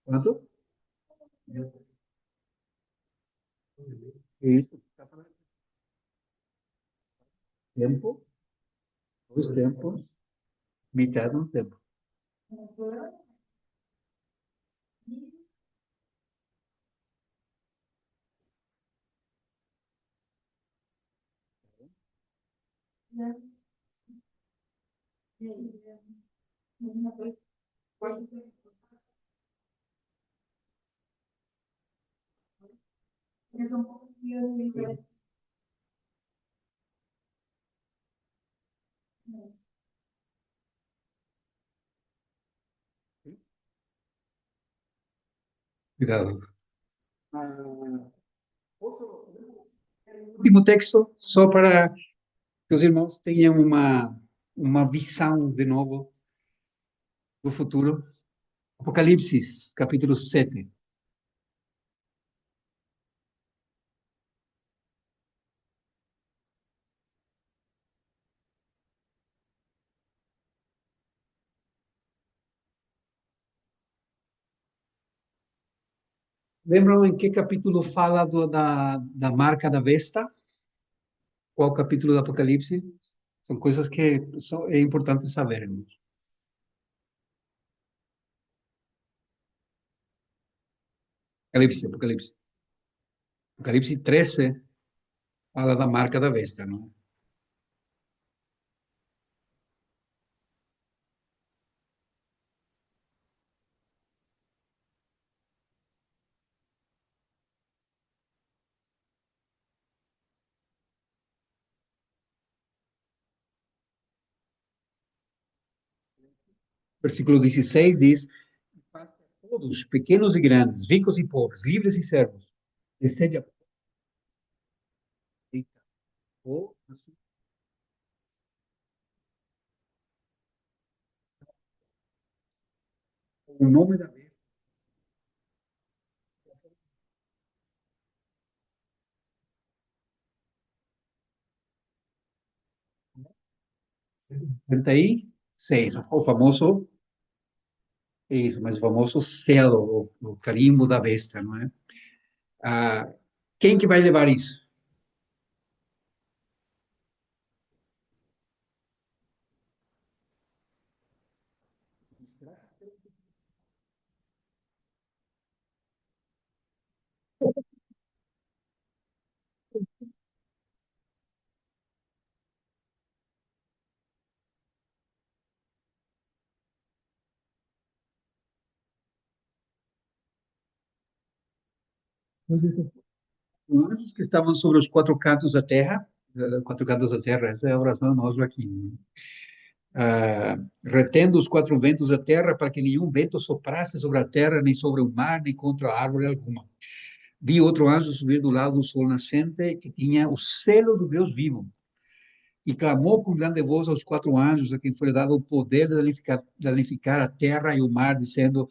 Quanto? Isso. Tempo, dois tempos, metade de um tempo. Cuidado. Último texto, só para que os irmãos tenham uma visão de novo do futuro. Apocalipse, capítulo 7. Lembram em que capítulo fala da marca da besta? Qual capítulo do Apocalipse? São coisas que é importante saber, irmãos. Apocalipse. Apocalipse 13 fala da marca da besta, não? Versículo 16 diz: "Paz a todos, pequenos e grandes, ricos e pobres, livres e servos, excede a ou o nome da besta." 66, o famoso, isso, mas o famoso selo, o carimbo da besta, não é? Ah, quem que vai levar isso? Os anjos que estavam sobre os quatro cantos da terra, quatro cantos da terra, essa é a oração nossa aqui, né? Retendo os quatro ventos da terra para que nenhum vento soprasse sobre a terra, nem sobre o mar, nem contra árvore alguma. Vi outro anjo subir do lado do sol nascente, que tinha o selo do Deus vivo, e clamou com grande voz aos quatro anjos, a quem foi dado o poder de danificar a terra e o mar, dizendo: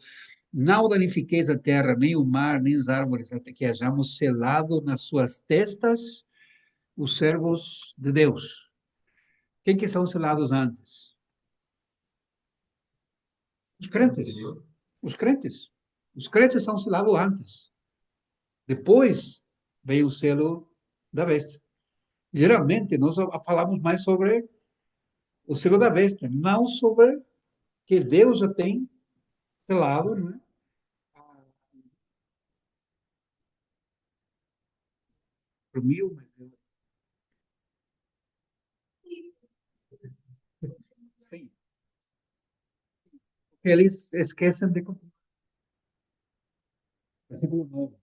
não danifiqueis a terra, nem o mar, nem as árvores, até que hajamos selado nas suas testas os servos de Deus. Quem que são selados antes? Os crentes. Os crentes. Os crentes são selados antes. Depois vem o selo da besta. Geralmente, nós falamos mais sobre o selo da besta, não sobre que Deus já tem selado, não é? Por mil, mas sim. Eles esquecem de continuar. Versículo 9.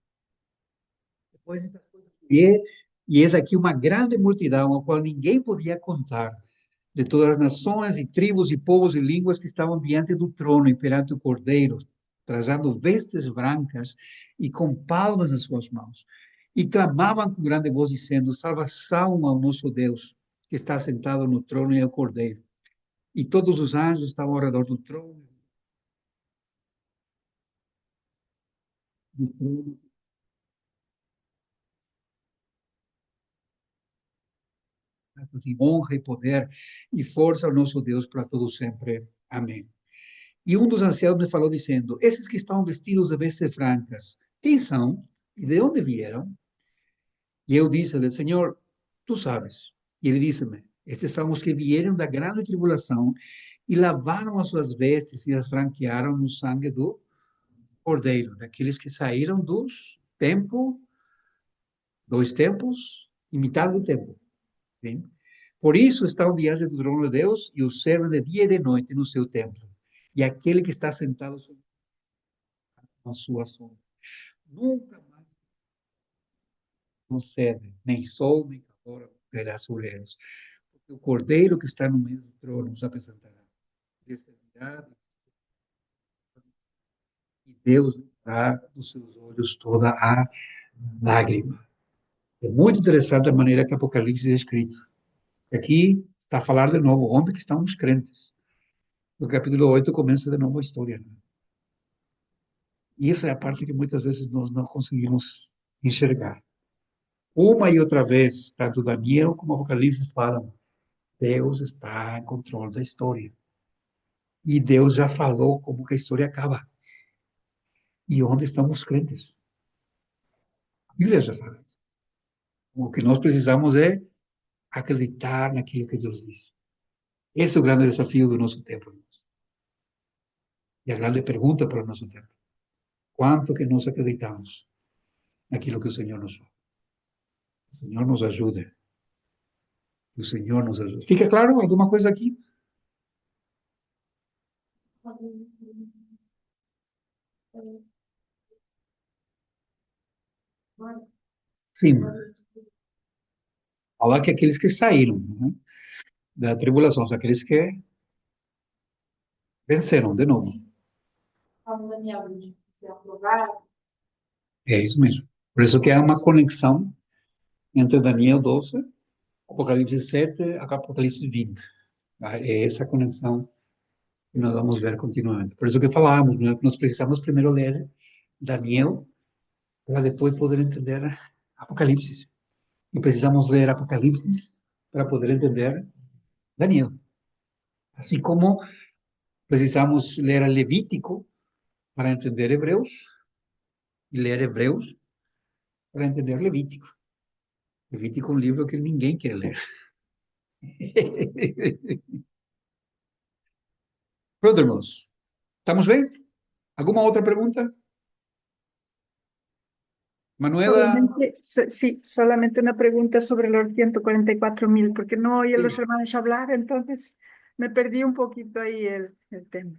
Depois essas coisas e eis aqui uma grande multidão, a qual ninguém podia contar, de todas as nações e tribos e povos e línguas que estavam diante do trono e perante o Cordeiro, trajando vestes brancas e com palmas nas suas mãos. E clamavam com grande voz, dizendo: salvação ao nosso Deus, que está sentado no trono e ao Cordeiro. E todos os anjos estavam ao redor do trono, assim, honra e poder e força ao nosso Deus para todo sempre. Amém. E um dos anciãos me falou dizendo: esses que estão vestidos de vestes brancas, quem são e de onde vieram? E eu disse-lhe: Senhor, tu sabes. E ele disse-me: estes são os que vieram da grande tribulação e lavaram as suas vestes e as branquearam no sangue do Cordeiro, daqueles que saíram dois tempos e metade do tempo. Sim? Por isso estão diante do trono de Deus e o servem de dia e de noite no seu templo. E aquele que está sentado sobre a sua sombra. Nunca mais concede, nem sol, nem calor terá sobre eles. O Cordeiro que está no meio do trono nos apresentará. Descerá e Deus verá dos seus olhos toda a lágrima. É muito interessante a maneira que Apocalipse é escrito. Aqui está a falar de novo, onde que estão os crentes. No capítulo 8 começa de novo a história. Né? E essa é a parte que muitas vezes nós não conseguimos enxergar. Uma e outra vez, tanto Daniel como Apocalipse falam, Deus está em controle da história. E Deus já falou como que a história acaba. E onde estão os crentes? A Bíblia já fala. O que nós precisamos é acreditar naquilo que Deus diz. Esse é o grande desafio do nosso tempo. E a grande pergunta para o nosso tempo. Quanto que nós acreditamos naquilo que o Senhor nos fala? O Senhor nos ajude. O Senhor nos ajude. Fica claro alguma coisa aqui? Sim. Fala que aqueles que saíram, né, da tribulação, aqueles que venceram de novo. Como Daniel disse, ser aprovado, É isso mesmo. Por isso que há uma conexão entre Daniel 12, Apocalipse 7 e Apocalipse 20. É essa conexão que nós vamos ver continuamente. Por isso que falamos, né? Nós precisamos primeiro ler Daniel para depois poder entender Apocalipse. E precisamos ler Apocalipse para poder entender Daniel. Assim como precisamos ler Levítico para entender Hebreus e ler Hebreus para entender Levítico. Levítico é um livro que ninguém quer ler. Pronto, irmãos. Estamos bem? Alguma outra pergunta? Manuela, Sí, solamente una pregunta sobre los 144.000, porque no oí a los sí. hermanos hablar, entonces me perdí un poquito ahí el tema.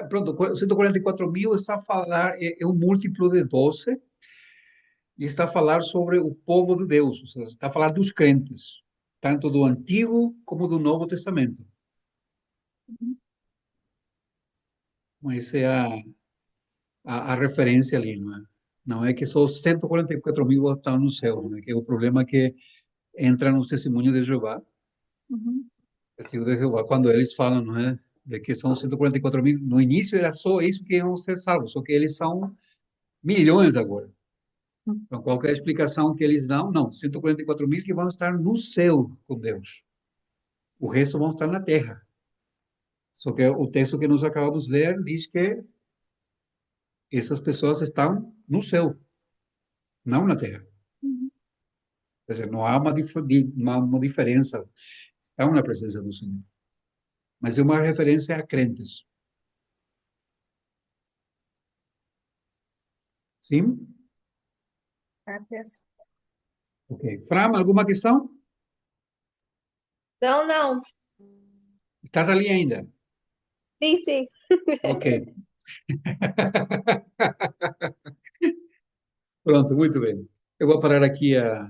Pronto, 144.000 está a falar, é um múltiplo de 12, e está a falar sobre o povo de Deus, ou seja, está a falar dos crentes, tanto do Antigo como do Novo Testamento. Essa é a referência ali, não é? Não é que só 144.000 estão no céu, não é? Que é o problema que entra nos testemunhos de Jeová, Ujú. testigo de Jeová, quando eles falam, não é? De que são 144.000, no início era só isso que iam ser salvos, só que eles são milhões agora. Então, qual que é a explicação que eles dão? Não, 144.000 que vão estar no céu com Deus. O resto vão estar na terra. Só que o texto que nós acabamos de ler diz que essas pessoas estão no céu, não na terra. Ou seja, não há uma diferença. Estão na presença do Senhor. Mas é uma referência a crentes. Sim? Gracias. Ok. Fran, alguma questão? Não, não. Estás ali ainda? Sim, sim. Ok. Pronto, muito bem. Eu vou parar aqui a